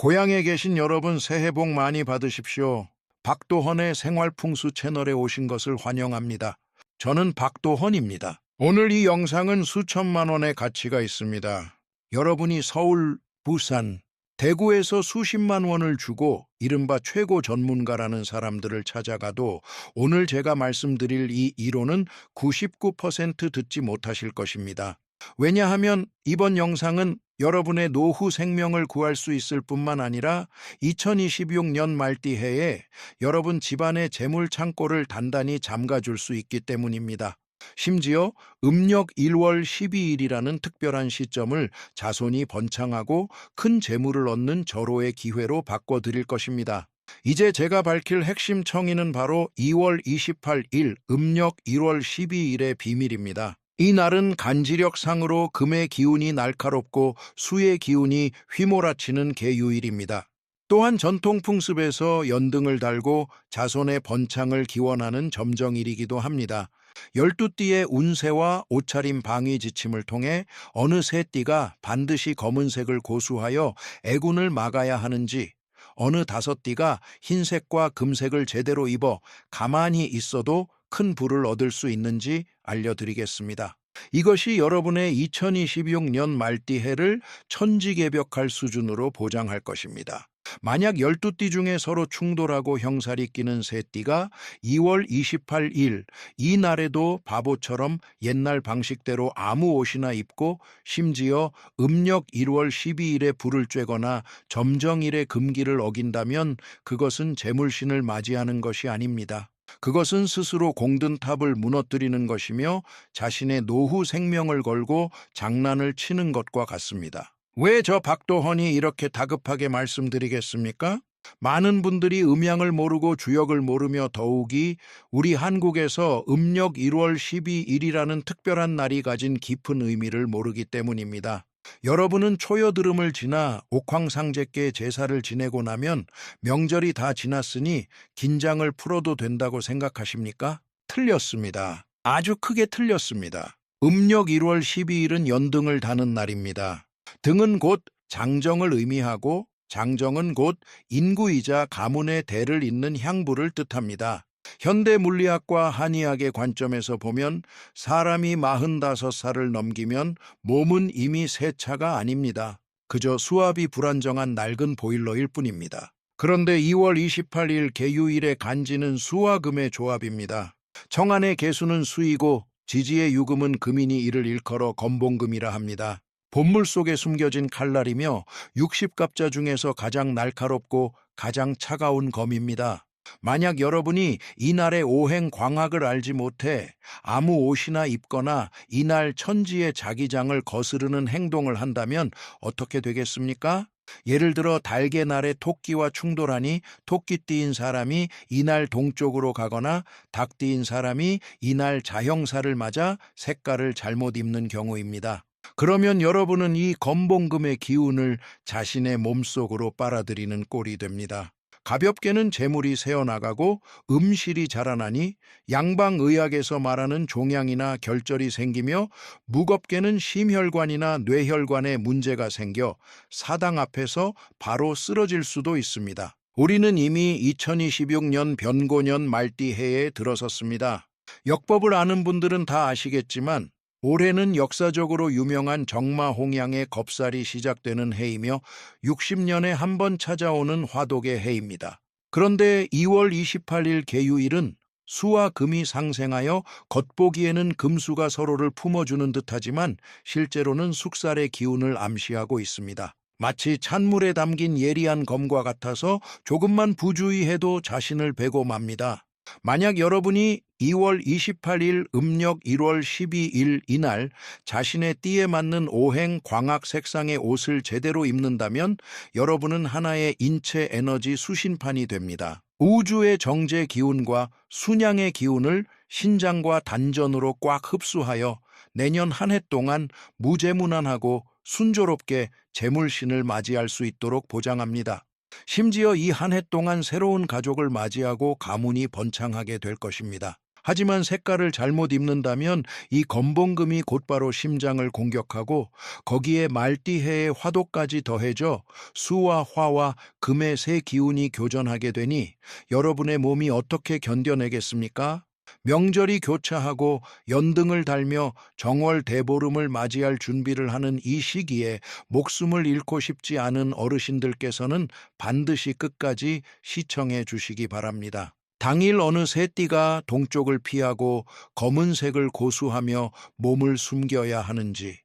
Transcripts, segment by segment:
고향에 계신 여러분 새해 복 많이 받으십시오. 박도헌의 생활풍수 채널에 오신 것을 환영합니다. 저는 박도헌입니다. 오늘 이 영상은 수천만 원의 가치가 있습니다. 여러분이 서울, 부산, 대구에서 수십만 원을 주고 이른바 최고 전문가라는 사람들을 찾아가도 오늘 제가 말씀드릴 이 이론은 99% 듣지 못하실 것입니다. 왜냐하면 이번 영상은 여러분의 노후 생명을 구할 수 있을 뿐만 아니라 2026년 말띠 해에 여러분 집안의 재물 창고를 단단히 잠가줄 수 있기 때문입니다. 심지어 음력 1월 12일이라는 특별한 시점을 자손이 번창하고 큰 재물을 얻는 절호의 기회로 바꿔드릴 것입니다. 이제 제가 밝힐 핵심 청의는 바로 2월 28일 음력 1월 12일의 비밀입니다. 이 날은 간지력상으로 금의 기운이 날카롭고 수의 기운이 휘몰아치는 계유일입니다. 또한 전통 풍습에서 연등을 달고 자손의 번창을 기원하는 점정일이기도 합니다. 12띠의 운세와 옷차림 방위 지침을 통해 어느 세 띠가 반드시 검은색을 고수하여 애군을 막아야 하는지, 어느 5띠가 흰색과 금색을 제대로 입어 가만히 있어도 큰 부를 얻을 수 있는지 알려드리겠습니다. 이것이 여러분의 2026년 말띠 해를 천지개벽할 수준으로 보장할 것입니다. 만약 12띠 중에 서로 충돌하고 형살이 끼는 세 띠가 2월 28일 이 날에도 바보처럼 옛날 방식대로 아무 옷이나 입고 심지어 음력 1월 12일에 불을 쬐거나 점정일의 금기를 어긴다면 그것은 재물신을 맞이하는 것이 아닙니다. 그것은 스스로 공든 탑을 무너뜨리는 것이며 자신의 노후 생명을 걸고 장난을 치는 것과 같습니다. 왜 저 박도헌이 이렇게 다급하게 말씀드리겠습니까? 많은 분들이 음양을 모르고 주역을 모르며 더욱이 우리 한국에서 음력 1월 12일이라는 특별한 날이 가진 깊은 의미를 모르기 때문입니다. 여러분은 초여드름을 지나 옥황상제께 제사를 지내고 나면 명절이 다 지났으니 긴장을 풀어도 된다고 생각하십니까? 틀렸습니다. 아주 크게 틀렸습니다. 음력 1월 12일은 연등을 다는 날입니다. 등은 곧 장정을 의미하고 장정은 곧 인구이자 가문의 대를 잇는 향부를 뜻합니다. 현대 물리학과 한의학의 관점에서 보면 사람이 45살을 넘기면 몸은 이미 새 차가 아닙니다. 그저 수압이 불안정한 낡은 보일러일 뿐입니다. 그런데 2월 28일 계유일의 간지는 수와 금의 조합입니다. 청안의 계수는 수이고 지지의 유금은 금이니 이를 일컬어 건봉금이라 합니다. 본물 속에 숨겨진 칼날이며 60갑자 중에서 가장 날카롭고 가장 차가운 검입니다. 만약 여러분이 이날의 오행 광학을 알지 못해 아무 옷이나 입거나 이날 천지의 자기장을 거스르는 행동을 한다면 어떻게 되겠습니까? 예를 들어 달개날에 토끼와 충돌하니 토끼띠인 사람이 이날 동쪽으로 가거나 닭띠인 사람이 이날 자형사를 맞아 색깔을 잘못 입는 경우입니다. 그러면 여러분은 이 건봉금의 기운을 자신의 몸속으로 빨아들이는 꼴이 됩니다. 가볍게는 재물이 새어나가고 음실이 자라나니 양방의학에서 말하는 종양이나 결절이 생기며 무겁게는 심혈관이나 뇌혈관에 문제가 생겨 사당 앞에서 바로 쓰러질 수도 있습니다. 우리는 이미 2026년 변고년 말띠 해에 들어섰습니다. 역법을 아는 분들은 다 아시겠지만 올해는 역사적으로 유명한 정마홍양의 겁살이 시작되는 해이며 60년에 한 번 찾아오는 화독의 해입니다. 그런데 2월 28일 계유일은 수와 금이 상생하여 겉보기에는 금수가 서로를 품어주는 듯하지만 실제로는 숙살의 기운을 암시하고 있습니다. 마치 찬물에 담긴 예리한 검과 같아서 조금만 부주의해도 자신을 베고 맙니다. 만약 여러분이 2월 28일 음력 1월 12일 이날 자신의 띠에 맞는 오행 광학 색상의 옷을 제대로 입는다면 여러분은 하나의 인체 에너지 수신판이 됩니다. 우주의 정제 기운과 순양의 기운을 신장과 단전으로 꽉 흡수하여 내년 한 해 동안 무재무난하고 순조롭게 재물신을 맞이할 수 있도록 보장합니다. 심지어 이 한 해 동안 새로운 가족을 맞이하고 가문이 번창하게 될 것입니다. 하지만 색깔을 잘못 입는다면 이 검봉금이 곧바로 심장을 공격하고 거기에 말띠해의 화도까지 더해져 수와 화와 금의 세 기운이 교전하게 되니 여러분의 몸이 어떻게 견뎌내겠습니까? 명절이 교차하고 연등을 달며 정월 대보름을 맞이할 준비를 하는 이 시기에 목숨을 잃고 싶지 않은 어르신들께서는 반드시 끝까지 시청해 주시기 바랍니다. 당일 어느 새띠가 동쪽을 피하고 검은색을 고수하며 몸을 숨겨야 하는지,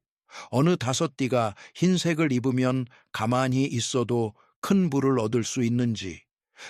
어느 다섯띠가 흰색을 입으면 가만히 있어도 큰 부를 얻을 수 있는지,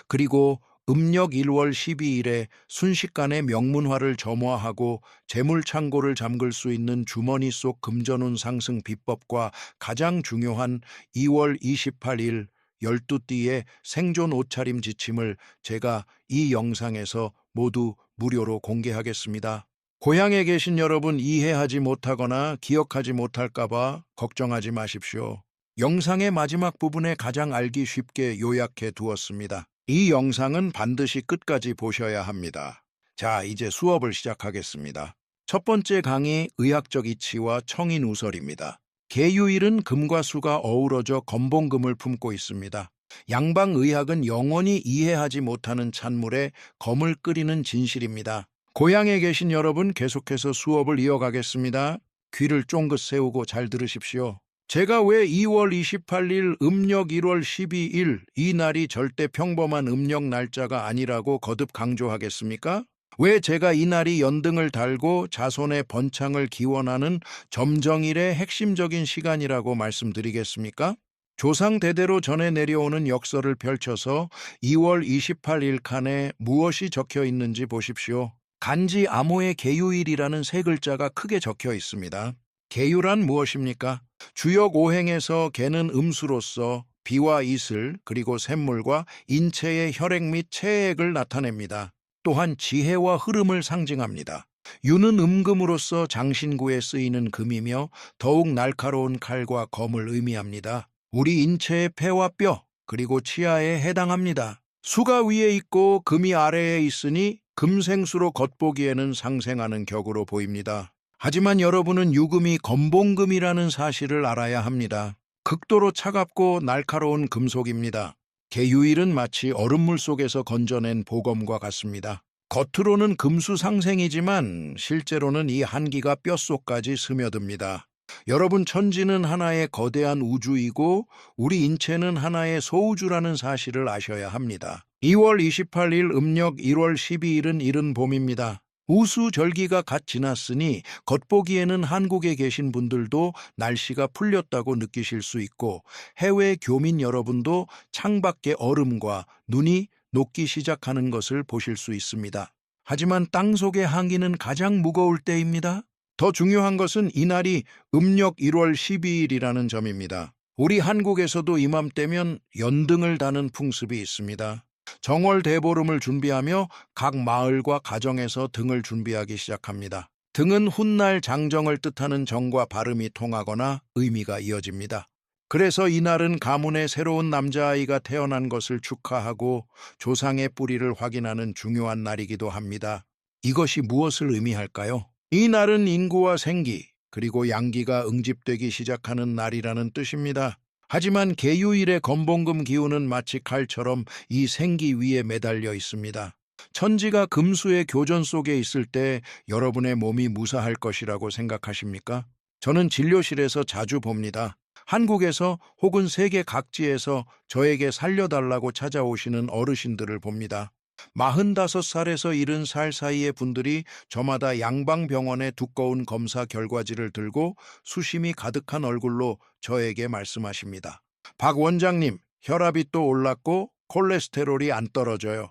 그리고 음력 1월 12일에 순식간에 명문화를 점화하고 재물창고를 잠글 수 있는 주머니 속 금전운 상승 비법과 가장 중요한 2월 28일 12띠의 생존 옷차림 지침을 제가 이 영상에서 모두 무료로 공개하겠습니다. 고향에 계신 여러분, 이해하지 못하거나 기억하지 못할까봐 걱정하지 마십시오. 영상의 마지막 부분에 가장 알기 쉽게 요약해 두었습니다. 이 영상은 반드시 끝까지 보셔야 합니다. 자, 이제 수업을 시작하겠습니다. 첫 번째 강의, 의학적 이치와 청인 우설입니다. 계유일은 금과 수가 어우러져 검봉금을 품고 있습니다. 양방의학은 영원히 이해하지 못하는 찬물에 검을 끓이는 진실입니다. 고향에 계신 여러분, 계속해서 수업을 이어가겠습니다. 귀를 쫑긋 세우고 잘 들으십시오. 제가 왜 2월 28일 음력 1월 12일 이 날이 절대 평범한 음력 날짜가 아니라고 거듭 강조하겠습니까? 왜 제가 이 날이 연등을 달고 자손의 번창을 기원하는 점정일의 핵심적인 시간이라고 말씀드리겠습니까? 조상 대대로 전해 내려오는 역설을 펼쳐서 2월 28일 칸에 무엇이 적혀 있는지 보십시오. 간지 암호의 계유일이라는 세 글자가 크게 적혀 있습니다. 계유란 무엇입니까? 주역 오행에서 개는 음수로서 비와 이슬 그리고 샘물과 인체의 혈액 및 체액을 나타냅니다. 또한 지혜와 흐름을 상징합니다. 유는 음금으로서 장신구에 쓰이는 금이며 더욱 날카로운 칼과 검을 의미합니다. 우리 인체의 폐와 뼈 그리고 치아에 해당합니다. 수가 위에 있고 금이 아래에 있으니 금생수로 겉보기에는 상생하는 격으로 보입니다. 하지만 여러분은 유금이 검봉금이라는 사실을 알아야 합니다. 극도로 차갑고 날카로운 금속입니다. 계유일은 마치 얼음물 속에서 건져낸 보검과 같습니다. 겉으로는 금수 상생이지만 실제로는 이 한기가 뼛속까지 스며듭니다. 여러분, 천지는 하나의 거대한 우주이고 우리 인체는 하나의 소우주라는 사실을 아셔야 합니다. 2월 28일 음력 1월 12일은 이른 봄입니다. 우수절기가 갓 지났으니 겉보기에는 한국에 계신 분들도 날씨가 풀렸다고 느끼실 수 있고 해외 교민 여러분도 창밖에 얼음과 눈이 녹기 시작하는 것을 보실 수 있습니다. 하지만 땅속의 한기는 가장 무거울 때입니다. 더 중요한 것은 이날이 음력 1월 12일이라는 점입니다. 우리 한국에서도 이맘때면 연등을 다는 풍습이 있습니다. 정월 대보름을 준비하며 각 마을과 가정에서 등을 준비하기 시작합니다. 등은 훗날 장정을 뜻하는 정과 발음이 통하거나 의미가 이어집니다. 그래서 이날은 가문에 새로운 남자아이가 태어난 것을 축하하고 조상의 뿌리를 확인하는 중요한 날이기도 합니다. 이것이 무엇을 의미할까요? 이 날은 인구와 생기, 그리고 양기가 응집되기 시작하는 날이라는 뜻입니다. 하지만 계유일의 검봉금 기운은 마치 칼처럼 이 생기 위에 매달려 있습니다. 천지가 금수의 교전 속에 있을 때 여러분의 몸이 무사할 것이라고 생각하십니까? 저는 진료실에서 자주 봅니다. 한국에서 혹은 세계 각지에서 저에게 살려달라고 찾아오시는 어르신들을 봅니다. 45살에서 70살 사이의 분들이 저마다 양방병원의 두꺼운 검사 결과지를 들고 수심이 가득한 얼굴로 저에게 말씀하십니다. 박 원장님, 혈압이 또 올랐고 콜레스테롤이 안 떨어져요.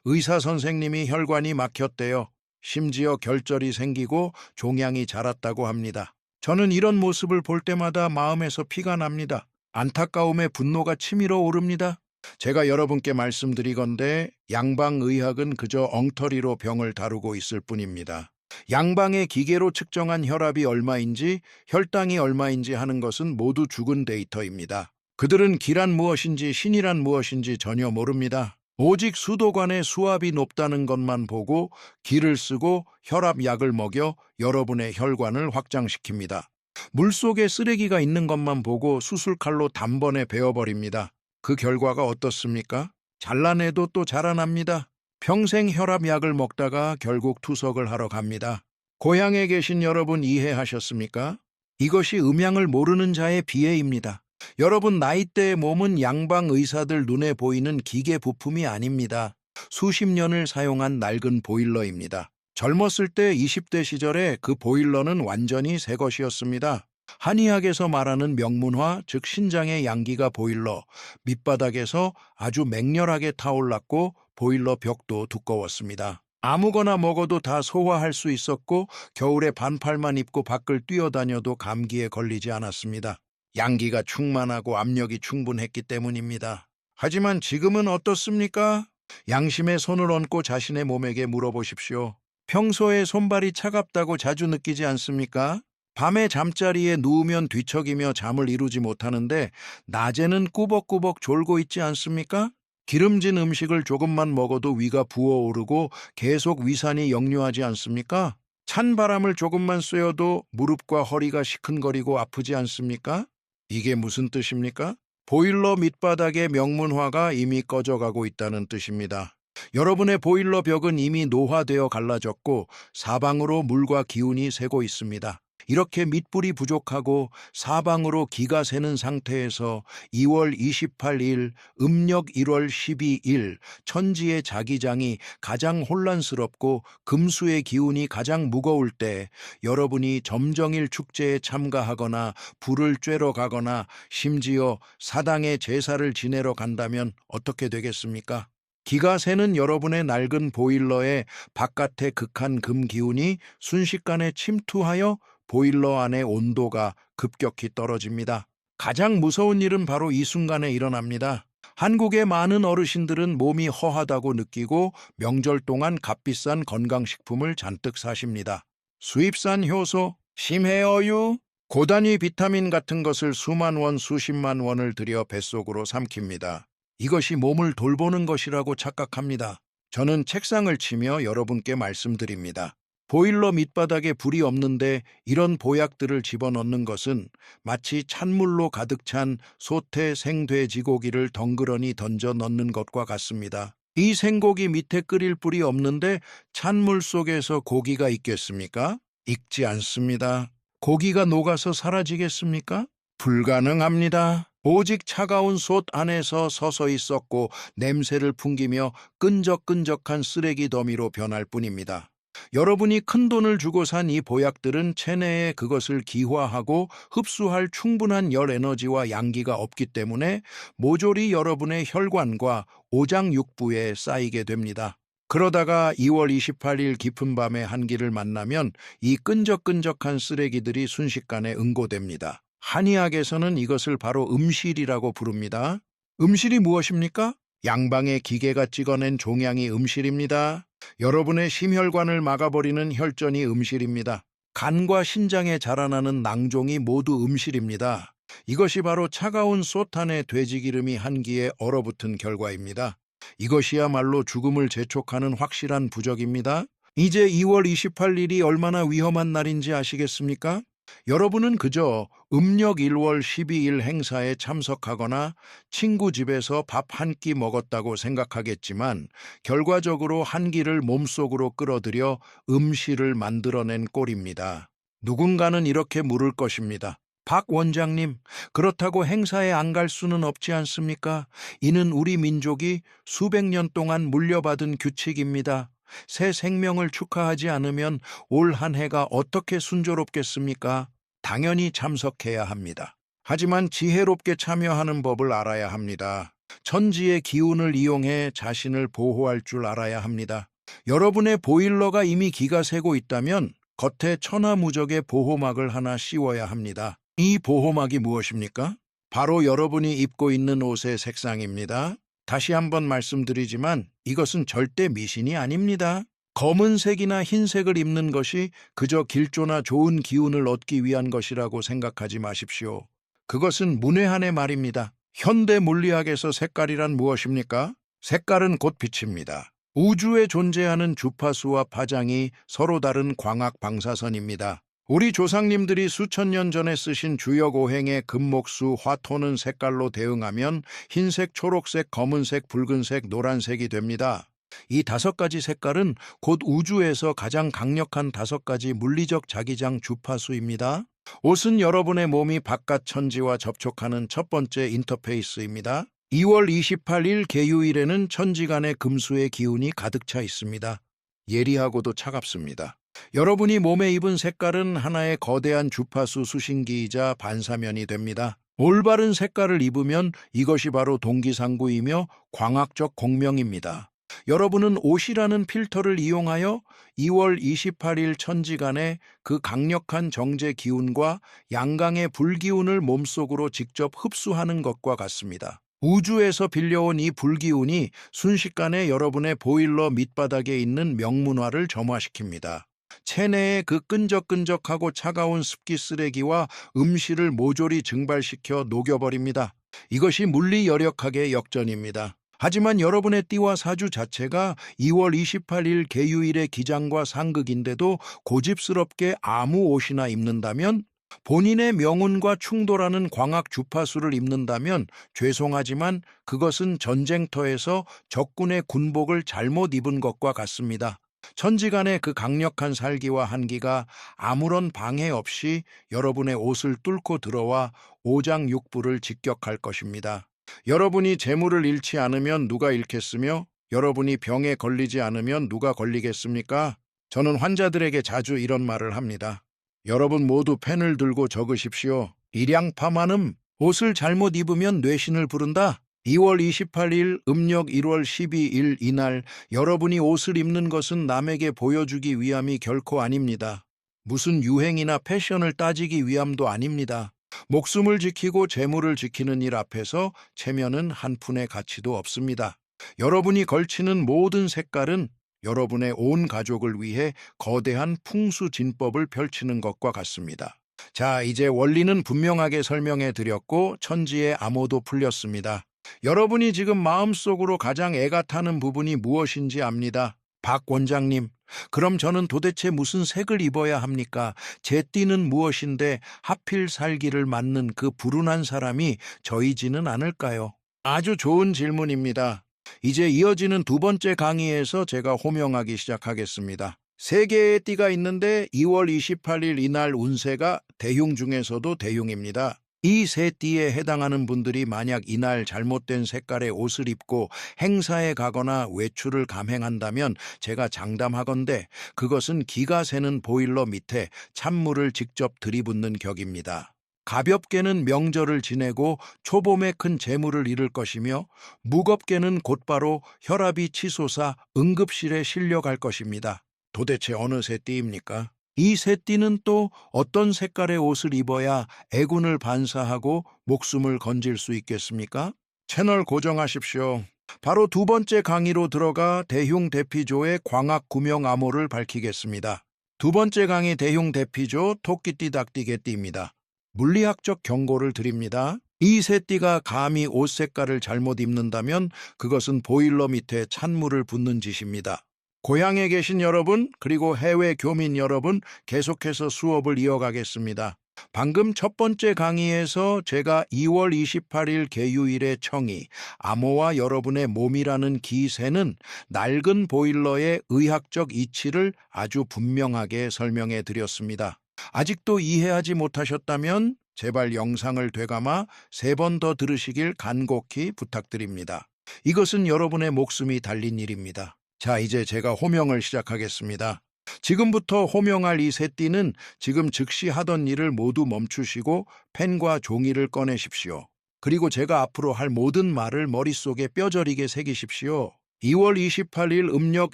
의사 선생님이 혈관이 막혔대요. 심지어 결절이 생기고 종양이 자랐다고 합니다. 저는 이런 모습을 볼 때마다 마음에서 피가 납니다. 안타까움에 분노가 치밀어 오릅니다. 제가 여러분께 말씀드리건대 양방의학은 그저 엉터리로 병을 다루고 있을 뿐입니다. 양방의 기계로 측정한 혈압이 얼마인지 혈당이 얼마인지 하는 것은 모두 죽은 데이터입니다. 그들은 기란 무엇인지 신이란 무엇인지 전혀 모릅니다. 오직 수도관의 수압이 높다는 것만 보고 기를 쓰고 혈압약을 먹여 여러분의 혈관을 확장시킵니다. 물속에 쓰레기가 있는 것만 보고 수술칼로 단번에 베어버립니다. 그 결과가 어떻습니까? 잘라내도 또 자라납니다. 평생 혈압약을 먹다가 결국 투석을 하러 갑니다. 고향에 계신 여러분 이해하셨습니까? 이것이 음양을 모르는 자의 비애입니다. 여러분 나이대의 몸은 양방 의사들 눈에 보이는 기계 부품이 아닙니다. 수십 년을 사용한 낡은 보일러입니다. 젊었을 때 20대 시절에 그 보일러는 완전히 새 것이었습니다. 한의학에서 말하는 명문화, 즉 신장의 양기가 보일러, 밑바닥에서 아주 맹렬하게 타올랐고 보일러 벽도 두꺼웠습니다. 아무거나 먹어도 다 소화할 수 있었고 겨울에 반팔만 입고 밖을 뛰어다녀도 감기에 걸리지 않았습니다. 양기가 충만하고 압력이 충분했기 때문입니다. 하지만 지금은 어떻습니까? 양심의 손을 얹고 자신의 몸에게 물어보십시오. 평소에 손발이 차갑다고 자주 느끼지 않습니까? 밤에 잠자리에 누우면 뒤척이며 잠을 이루지 못하는데 낮에는 꾸벅꾸벅 졸고 있지 않습니까? 기름진 음식을 조금만 먹어도 위가 부어오르고 계속 위산이 역류하지 않습니까? 찬 바람을 조금만 쐬어도 무릎과 허리가 시큰거리고 아프지 않습니까? 이게 무슨 뜻입니까? 보일러 밑바닥의 명문화가 이미 꺼져가고 있다는 뜻입니다. 여러분의 보일러 벽은 이미 노화되어 갈라졌고 사방으로 물과 기운이 새고 있습니다. 이렇게 밑불이 부족하고 사방으로 기가 새는 상태에서 2월 28일, 음력 1월 12일 천지의 자기장이 가장 혼란스럽고 금수의 기운이 가장 무거울 때 여러분이 점정일 축제에 참가하거나 불을 쬐러 가거나 심지어 사당에 제사를 지내러 간다면 어떻게 되겠습니까? 기가 새는 여러분의 낡은 보일러에 바깥의 극한 금 기운이 순식간에 침투하여 보일러 안의 온도가 급격히 떨어집니다. 가장 무서운 일은 바로 이 순간에 일어납니다. 한국의 많은 어르신들은 몸이 허하다고 느끼고 명절 동안 값비싼 건강식품을 잔뜩 사십니다. 수입산 효소, 심해어유, 고단위 비타민 같은 것을 수만 원, 수십만 원을 들여 뱃속으로 삼킵니다. 이것이 몸을 돌보는 것이라고 착각합니다. 저는 책상을 치며 여러분께 말씀드립니다. 보일러 밑바닥에 불이 없는데 이런 보약들을 집어넣는 것은 마치 찬물로 가득 찬 소태 생돼지고기를 덩그러니 던져 넣는 것과 같습니다. 이 생고기 밑에 끓일 불이 없는데 찬물 속에서 고기가 있겠습니까? 익지 않습니다. 고기가 녹아서 사라지겠습니까? 불가능합니다. 오직 차가운 솥 안에서 서서히 썩고 냄새를 풍기며 끈적끈적한 쓰레기 더미로 변할 뿐입니다. 여러분이 큰돈을 주고 산 이 보약들은 체내에 그것을 기화하고 흡수할 충분한 열 에너지와 양기가 없기 때문에 모조리 여러분의 혈관과 오장육부에 쌓이게 됩니다. 그러다가 2월 28일 깊은 밤에 한기를 만나면 이 끈적끈적한 쓰레기들이 순식간에 응고됩니다. 한의학에서는 이것을 바로 음실이라고 부릅니다. 음실이 무엇입니까? 양방의 기계가 찍어낸 종양이 음실입니다. 여러분의 심혈관을 막아버리는 혈전이 음실입니다. 간과 신장에 자라나는 낭종이 모두 음실입니다. 이것이 바로 차가운 솥 안에 돼지기름이 한기에 얼어붙은 결과입니다. 이것이야말로 죽음을 재촉하는 확실한 부적입니다. 이제 2월 28일이 얼마나 위험한 날인지 아시겠습니까? 여러분은 그저 음력 1월 12일 행사에 참석하거나 친구 집에서 밥 한 끼 먹었다고 생각하겠지만 결과적으로 한기를 몸속으로 끌어들여 음실을 만들어낸 꼴입니다. 누군가는 이렇게 물을 것입니다. 박 원장님, 그렇다고 행사에 안 갈 수는 없지 않습니까? 이는 우리 민족이 수백 년 동안 물려받은 규칙입니다. 새 생명을 축하하지 않으면 올 한 해가 어떻게 순조롭겠습니까? 당연히 참석해야 합니다. 하지만 지혜롭게 참여하는 법을 알아야 합니다. 천지의 기운을 이용해 자신을 보호할 줄 알아야 합니다. 여러분의 보일러가 이미 기가 새고 있다면 겉에 천하무적의 보호막을 하나 씌워야 합니다. 이 보호막이 무엇입니까? 바로 여러분이 입고 있는 옷의 색상입니다. 다시 한번 말씀드리지만 이것은 절대 미신이 아닙니다. 검은색이나 흰색을 입는 것이 그저 길조나 좋은 기운을 얻기 위한 것이라고 생각하지 마십시오. 그것은 문외한의 말입니다. 현대 물리학에서 색깔이란 무엇입니까? 색깔은 곧 빛입니다. 우주에 존재하는 주파수와 파장이 서로 다른 광학 방사선입니다. 우리 조상님들이 수천 년 전에 쓰신 주역 오행의 금목수, 화토는 색깔로 대응하면 흰색, 초록색, 검은색, 붉은색, 노란색이 됩니다. 이 5가지 색깔은 곧 우주에서 가장 강력한 5가지 물리적 자기장 주파수입니다. 옷은 여러분의 몸이 바깥 천지와 접촉하는 첫 번째 인터페이스입니다. 2월 28일 개유일에는 천지간의 금수의 기운이 가득 차 있습니다. 예리하고도 차갑습니다. 여러분이 몸에 입은 색깔은 하나의 거대한 주파수 수신기이자 반사면이 됩니다. 올바른 색깔을 입으면 이것이 바로 동기상구이며 광학적 공명입니다. 여러분은 옷이라는 필터를 이용하여 2월 28일 천지간의 그 강력한 정제 기운과 양강의 불기운을 몸속으로 직접 흡수하는 것과 같습니다. 우주에서 빌려온 이 불기운이 순식간에 여러분의 보일러 밑바닥에 있는 명문화를 점화시킵니다. 체내의 그 끈적끈적하고 차가운 습기 쓰레기와 음실을 모조리 증발시켜 녹여버립니다. 이것이 물리여력학의 역전입니다. 하지만 여러분의 띠와 사주 자체가 2월 28일 개유일의 기장과 상극인데도 고집스럽게 아무 옷이나 입는다면, 본인의 명운과 충돌하는 광학 주파수를 입는다면 죄송하지만 그것은 전쟁터에서 적군의 군복을 잘못 입은 것과 같습니다. 천지간의 그 강력한 살기와 한기가 아무런 방해 없이 여러분의 옷을 뚫고 들어와 오장육부를 직격할 것입니다. 여러분이 재물을 잃지 않으면 누가 잃겠으며 여러분이 병에 걸리지 않으면 누가 걸리겠습니까? 저는 환자들에게 자주 이런 말을 합니다. 여러분 모두 펜을 들고 적으십시오. 일양파만음, 옷을 잘못 입으면 뇌신을 부른다. 2월 28일 음력 1월 12일 이날 여러분이 옷을 입는 것은 남에게 보여주기 위함이 결코 아닙니다. 무슨 유행이나 패션을 따지기 위함도 아닙니다. 목숨을 지키고 재물을 지키는 일 앞에서 체면은 한 푼의 가치도 없습니다. 여러분이 걸치는 모든 색깔은 여러분의 온 가족을 위해 거대한 풍수진법을 펼치는 것과 같습니다. 자, 이제 원리는 분명하게 설명해 드렸고 천지의 암호도 풀렸습니다. 여러분이 지금 마음속으로 가장 애가 타는 부분이 무엇인지 압니다. 박 원장님, 그럼 저는 도대체 무슨 색을 입어야 합니까? 제 띠는 무엇인데 하필 살기를 맞는 그 불운한 사람이 저이지는 않을까요? 아주 좋은 질문입니다. 이제 이어지는 2번째 강의에서 제가 호명하기 시작하겠습니다. 3개의 띠가 있는데 2월 28일 이날 운세가 대흉 중에서도 대흉입니다. 이 3띠에 해당하는 분들이 만약 이날 잘못된 색깔의 옷을 입고 행사에 가거나 외출을 감행한다면 제가 장담하건대 그것은 기가 새는 보일러 밑에 찬물을 직접 들이붓는 격입니다. 가볍게는 명절을 지내고 초봄에 큰 재물을 잃을 것이며 무겁게는 곧바로 혈압이 치솟아 응급실에 실려갈 것입니다. 도대체 어느 새 띠입니까? 이 새 띠는 또 어떤 색깔의 옷을 입어야 애군을 반사하고 목숨을 건질 수 있겠습니까? 채널 고정하십시오. 바로 2번째 강의로 들어가 대흉 대피조의 광학 구명 암호를 밝히겠습니다. 2번째 강의 대흉 대피조 토끼띠 닭띠 개띠입니다. 물리학적 경고를 드립니다. 이 새 띠가 감히 옷 색깔을 잘못 입는다면 그것은 보일러 밑에 찬물을 붓는 짓입니다. 고향에 계신 여러분, 그리고 해외 교민 여러분, 계속해서 수업을 이어가겠습니다. 방금 첫 번째 강의에서 제가 2월 28일 개유일의 청이, 암호와 여러분의 몸이라는 기세는 낡은 보일러의 의학적 이치를 아주 분명하게 설명해 드렸습니다. 아직도 이해하지 못하셨다면 제발 영상을 되감아 3번 더 들으시길 간곡히 부탁드립니다. 이것은 여러분의 목숨이 달린 일입니다. 자, 이제 제가 호명을 시작하겠습니다. 지금부터 호명할 이 세 띠는 지금 즉시 하던 일을 모두 멈추시고 펜과 종이를 꺼내십시오. 그리고 제가 앞으로 할 모든 말을 머릿속에 뼈저리게 새기십시오. 2월 28일 음력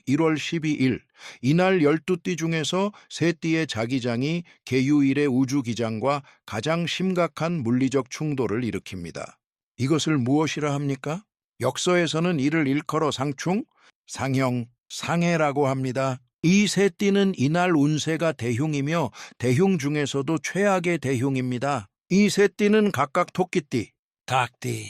1월 12일 이날 12띠 중에서 세 띠의 자기장이 개유일의 우주기장과 가장 심각한 물리적 충돌을 일으킵니다. 이것을 무엇이라 합니까? 역서에서는 이를 일컬어 상충, 상형, 상해라고 합니다. 이 세 띠는 이날 운세가 대흉이며 대흉 중에서도 최악의 대흉입니다. 이 세 띠는 각각 토끼띠, 닭띠,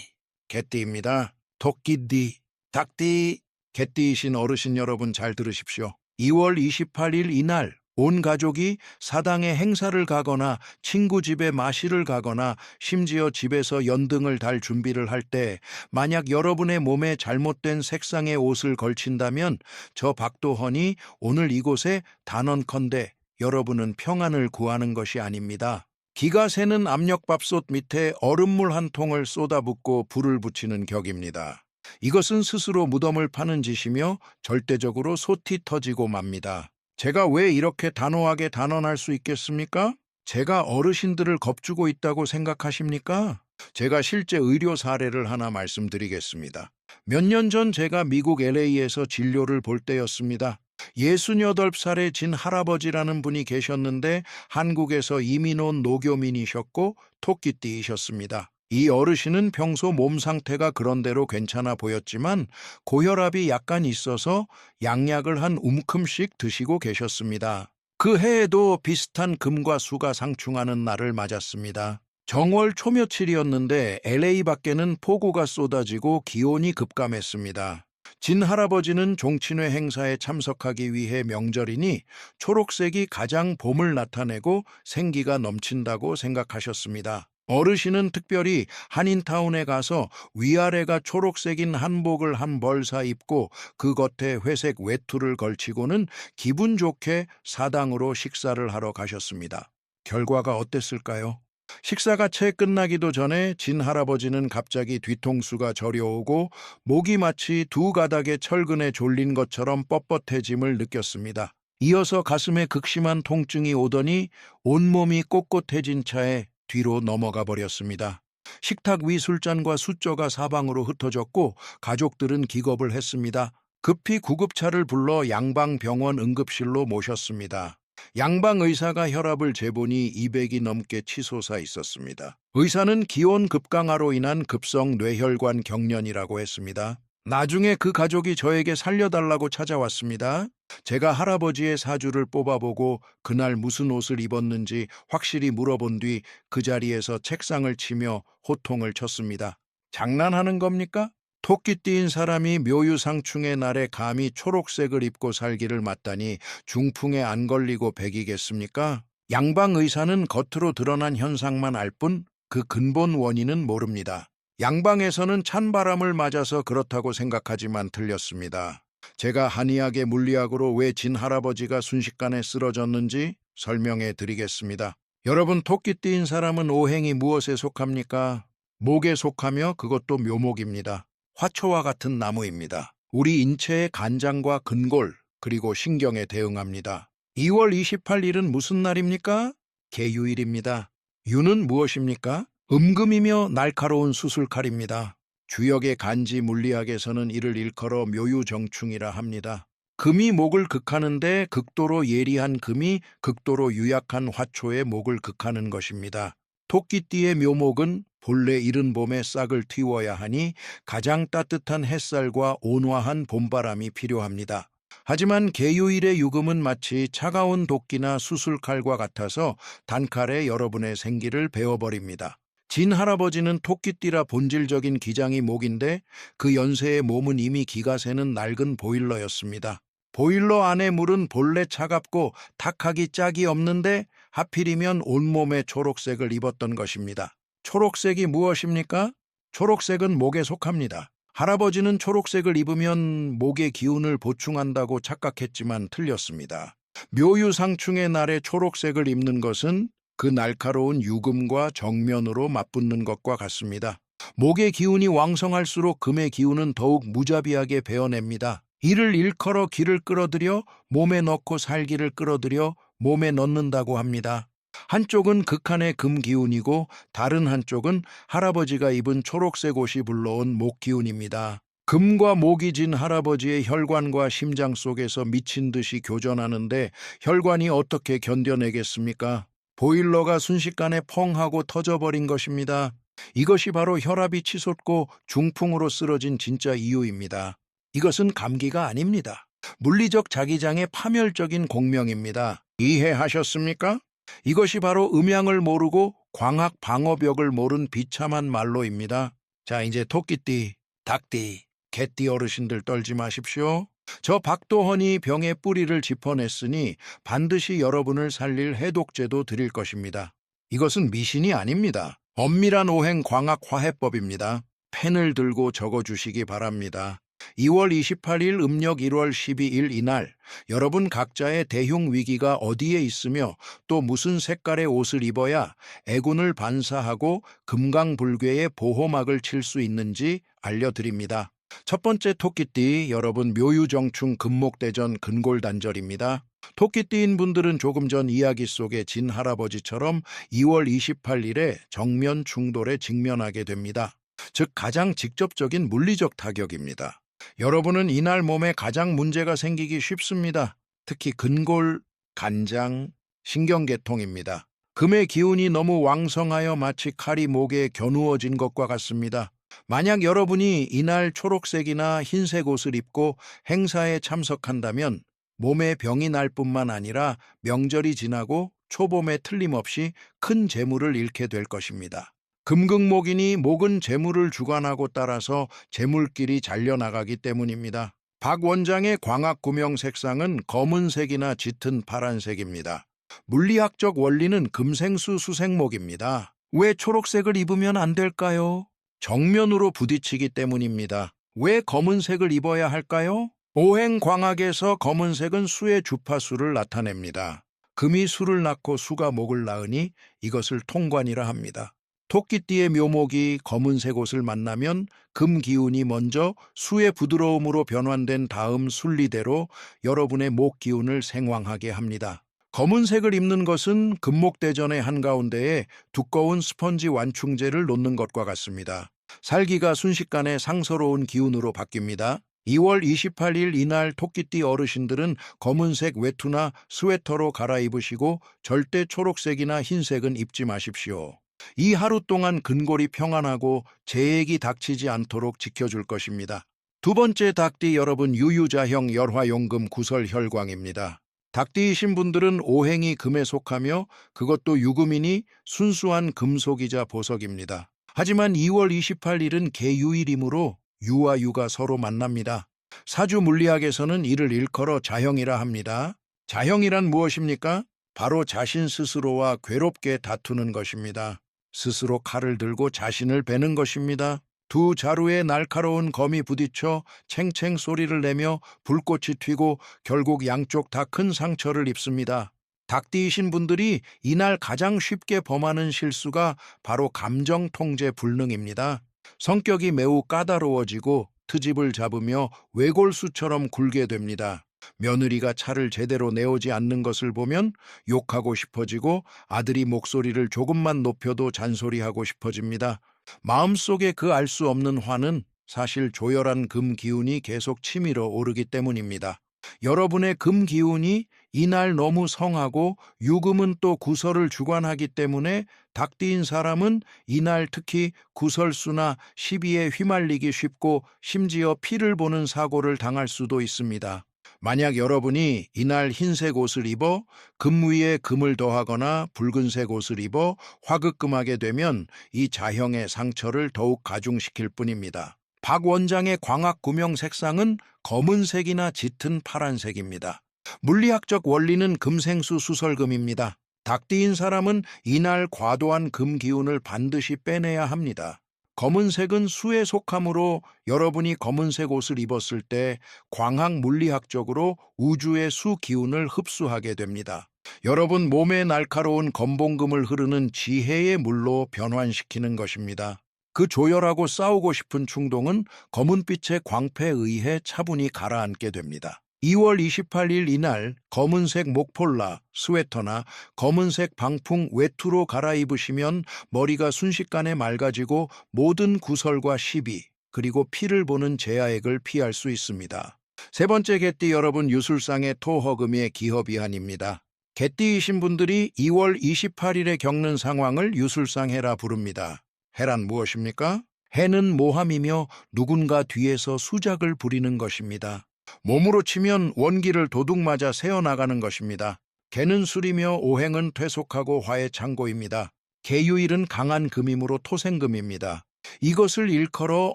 개띠입니다. 토끼띠, 닭띠, 개띠이신 어르신 여러분 잘 들으십시오. 2월 28일 이날 온 가족이 사당에 행사를 가거나 친구 집에 마시를 가거나 심지어 집에서 연등을 달 준비를 할 때 만약 여러분의 몸에 잘못된 색상의 옷을 걸친다면 저 박도헌이 오늘 이곳에 단언컨대 여러분은 평안을 구하는 것이 아닙니다. 기가 새는 압력밥솥 밑에 얼음물 한 통을 쏟아붓고 불을 붙이는 격입니다. 이것은 스스로 무덤을 파는 짓이며 절대적으로 소티 터지고 맙니다. 제가 왜 이렇게 단호하게 단언할 수 있겠습니까? 제가 어르신들을 겁주고 있다고 생각하십니까? 제가 실제 의료 사례를 하나 말씀드리겠습니다. 몇 년 전 제가 미국 LA에서 진료를 볼 때였습니다. 68살의 진 할아버지라는 분이 계셨는데 한국에서 이민 온 노교민이셨고 토끼띠이셨습니다. 이 어르신은 평소 몸 상태가 그런대로 괜찮아 보였지만 고혈압이 약간 있어서 양약을 한 움큼씩 드시고 계셨습니다. 그 해에도 비슷한 금과 수가 상충하는 날을 맞았습니다. 정월 초며칠이었는데 LA 밖에는 폭우가 쏟아지고 기온이 급감했습니다. 진 할아버지는 종친회 행사에 참석하기 위해 명절이니 초록색이 가장 봄을 나타내고 생기가 넘친다고 생각하셨습니다. 어르신은 특별히 한인타운에 가서 위아래가 초록색인 한복을 한 벌사 입고 그 겉에 회색 외투를 걸치고는 기분 좋게 사당으로 식사를 하러 가셨습니다. 결과가 어땠을까요? 식사가 채 끝나기도 전에 진 할아버지는 갑자기 뒤통수가 저려오고 목이 마치 두 가닥의 철근에 졸린 것처럼 뻣뻣해짐을 느꼈습니다. 이어서 가슴에 극심한 통증이 오더니 온몸이 꼿꼿해진 차에 뒤로 넘어가 버렸습니다. 식탁 위 술잔과 숫저가 사방으로 흩어졌고 가족들은 기겁을 했습니다. 급히 구급차를 불러 양방병원 응급실로 모셨습니다. 양방 의사가 혈압을 재보니 200이 넘게 치솟아 있었습니다. 의사는 기온 급강하로 인한 급성 뇌혈관 경련이라고 했습니다. 나중에 그 가족이 저에게 살려달라고 찾아왔습니다. 제가 할아버지의 사주를 뽑아보고 그날 무슨 옷을 입었는지 확실히 물어본 뒤 그 자리에서 책상을 치며 호통을 쳤습니다. 장난하는 겁니까? 토끼띠인 사람이 묘유상충의 날에 감히 초록색을 입고 살기를 맞다니 중풍에 안 걸리고 백이겠습니까? 양방 의사는 겉으로 드러난 현상만 알 뿐 그 근본 원인은 모릅니다. 양방에서는 찬바람을 맞아서 그렇다고 생각하지만 틀렸습니다. 제가 한의학의 물리학으로 왜 진 할아버지가 순식간에 쓰러졌는지 설명해 드리겠습니다. 여러분, 토끼띠인 사람은 오행이 무엇에 속합니까? 목에 속하며 그것도 묘목입니다. 화초와 같은 나무입니다. 우리 인체의 간장과 근골, 그리고 신경에 대응합니다. 2월 28일은 무슨 날입니까? 개유일입니다. 유는 무엇입니까? 음금이며 날카로운 수술칼입니다. 주역의 간지 물리학에서는 이를 일컬어 묘유정충이라 합니다. 금이 목을 극하는데 극도로 예리한 금이 극도로 유약한 화초의 목을 극하는 것입니다. 토끼띠의 묘목은 본래 이른 봄에 싹을 틔워야 하니 가장 따뜻한 햇살과 온화한 봄바람이 필요합니다. 하지만 개유일의 유금은 마치 차가운 도끼나 수술칼과 같아서 단칼에 여러분의 생기를 베어버립니다. 진 할아버지는 토끼띠라 본질적인 기장이 목인데 그 연세의 몸은 이미 기가 새는 낡은 보일러였습니다. 보일러 안의 물은 본래 차갑고 탁하기 짝이 없는데 하필이면 온몸에 초록색을 입었던 것입니다. 초록색이 무엇입니까? 초록색은 목에 속합니다. 할아버지는 초록색을 입으면 목의 기운을 보충한다고 착각했지만 틀렸습니다. 묘유상충의 날에 초록색을 입는 것은 그 날카로운 유금과 정면으로 맞붙는 것과 같습니다. 목의 기운이 왕성할수록 금의 기운은 더욱 무자비하게 베어냅니다. 이를 일컬어 기를 끌어들여 몸에 넣고 살기를 끌어들여 몸에 넣는다고 합니다. 한쪽은 극한의 금 기운이고 다른 한쪽은 할아버지가 입은 초록색 옷이 불러온 목 기운입니다. 금과 목이 진 할아버지의 혈관과 심장 속에서 미친 듯이 교전하는데 혈관이 어떻게 견뎌내겠습니까? 보일러가 순식간에 펑 하고 터져버린 것입니다. 이것이 바로 혈압이 치솟고 중풍으로 쓰러진 진짜 이유입니다. 이것은 감기가 아닙니다. 물리적 자기장의 파멸적인 공명입니다. 이해하셨습니까? 이것이 바로 음양을 모르고 광학 방어벽을 모른 비참한 말로입니다. 자, 이제 토끼띠, 닭띠, 개띠 어르신들 떨지 마십시오. 저 박도헌이 병의 뿌리를 짚어냈으니 반드시 여러분을 살릴 해독제도 드릴 것입니다. 이것은 미신이 아닙니다. 엄밀한 오행 광학 화해법입니다. 펜을 들고 적어주시기 바랍니다. 2월 28일 음력 1월 12일 이날 여러분 각자의 대흉 위기가 어디에 있으며 또 무슨 색깔의 옷을 입어야 애군을 반사하고 금강불괴의 보호막을 칠 수 있는지 알려드립니다. 첫 번째 토끼띠 여러분 묘유정충 금목대전 근골단절입니다. 토끼띠인 분들은 조금 전 이야기 속의 진 할아버지처럼 2월 28일에 정면 충돌에 직면하게 됩니다. 즉 가장 직접적인 물리적 타격입니다. 여러분은 이날 몸에 가장 문제가 생기기 쉽습니다. 특히 근골, 간장, 신경계통입니다. 금의 기운이 너무 왕성하여 마치 칼이 목에 겨누어진 것과 같습니다. 만약 여러분이 이날 초록색이나 흰색 옷을 입고 행사에 참석한다면 몸에 병이 날 뿐만 아니라 명절이 지나고 초봄에 틀림없이 큰 재물을 잃게 될 것입니다. 금극목이니 목은 재물을 주관하고 따라서 재물길이 잘려나가기 때문입니다. 박 원장의 광학 구명 색상은 검은색이나 짙은 파란색입니다. 물리학적 원리는 금생수 수생목입니다. 왜 초록색을 입으면 안 될까요? 정면으로 부딪히기 때문입니다. 왜 검은색을 입어야 할까요? 오행광학에서 검은색은 수의 주파수를 나타냅니다. 금이 수를 낳고 수가 목을 낳으니 이것을 통관이라 합니다. 토끼띠의 묘목이 검은색 옷을 만나면 금 기운이 먼저 수의 부드러움으로 변환된 다음 순리대로 여러분의 목 기운을 생황하게 합니다. 검은색을 입는 것은 금목대전의 한가운데에 두꺼운 스펀지 완충제를 놓는 것과 같습니다. 살기가 순식간에 상서로운 기운으로 바뀝니다. 2월 28일 이날 토끼띠 어르신들은 검은색 외투나 스웨터로 갈아입으시고 절대 초록색이나 흰색은 입지 마십시오. 이 하루 동안 근골이 평안하고 재해기 닥치지 않도록 지켜줄 것입니다. 두 번째 닭띠 여러분 유유자형 열화용금 구설혈광입니다. 닭띠이신 분들은 오행이 금에 속하며 그것도 유금이니 순수한 금속이자 보석입니다. 하지만 2월 28일은 개유일이므로 유와 유가 서로 만납니다. 사주 물리학에서는 이를 일컬어 자형이라 합니다. 자형이란 무엇입니까? 바로 자신 스스로와 괴롭게 다투는 것입니다. 스스로 칼을 들고 자신을 베는 것입니다. 두 자루에 날카로운 검이 부딪혀 챙챙 소리를 내며 불꽃이 튀고 결국 양쪽 다 큰 상처를 입습니다. 닭띠이신 분들이 이날 가장 쉽게 범하는 실수가 바로 감정 통제 불능입니다. 성격이 매우 까다로워지고 트집을 잡으며 외골수처럼 굴게 됩니다. 며느리가 차를 제대로 내오지 않는 것을 보면 욕하고 싶어지고 아들이 목소리를 조금만 높여도 잔소리하고 싶어집니다. 마음속에 그 알 수 없는 화는 사실 조열한 금 기운이 계속 치밀어 오르기 때문입니다. 여러분의 금 기운이 이날 너무 성하고 유금은 또 구설을 주관하기 때문에 닭띠인 사람은 이날 특히 구설수나 시비에 휘말리기 쉽고 심지어 피를 보는 사고를 당할 수도 있습니다. 만약 여러분이 이날 흰색 옷을 입어 금 위에 금을 더하거나 붉은색 옷을 입어 화극금하게 되면 이 자형의 상처를 더욱 가중시킬 뿐입니다. 박 원장의 광학 구명 색상은 검은색이나 짙은 파란색입니다. 물리학적 원리는 금생수 수설금입니다. 닭띠인 사람은 이날 과도한 금 기운을 반드시 빼내야 합니다. 검은색은 수에 속하므로 여러분이 검은색 옷을 입었을 때 광학 물리학적으로 우주의 수 기운을 흡수하게 됩니다. 여러분 몸에 날카로운 검봉금을 흐르는 지혜의 물로 변환시키는 것입니다. 그 조열하고 싸우고 싶은 충동은 검은빛의 광패에 의해 차분히 가라앉게 됩니다. 2월 28일 이날 검은색 목폴라, 스웨터나 검은색 방풍 외투로 갈아입으시면 머리가 순식간에 맑아지고 모든 구설과 시비, 그리고 피를 보는 제야액을 피할 수 있습니다. 세 번째 개띠 여러분 유술상의 토허금의 기허비한입니다. 개띠이신 분들이 2월 28일에 겪는 상황을 유술상해라 부릅니다. 해란 무엇입니까? 해는 모함이며 누군가 뒤에서 수작을 부리는 것입니다. 몸으로 치면 원기를 도둑 맞아 새어나가는 것입니다. 개는 술이며 오행은 퇴속하고 화의 창고입니다. 개유일은 강한 금이므로 토생금입니다. 이것을 일컬어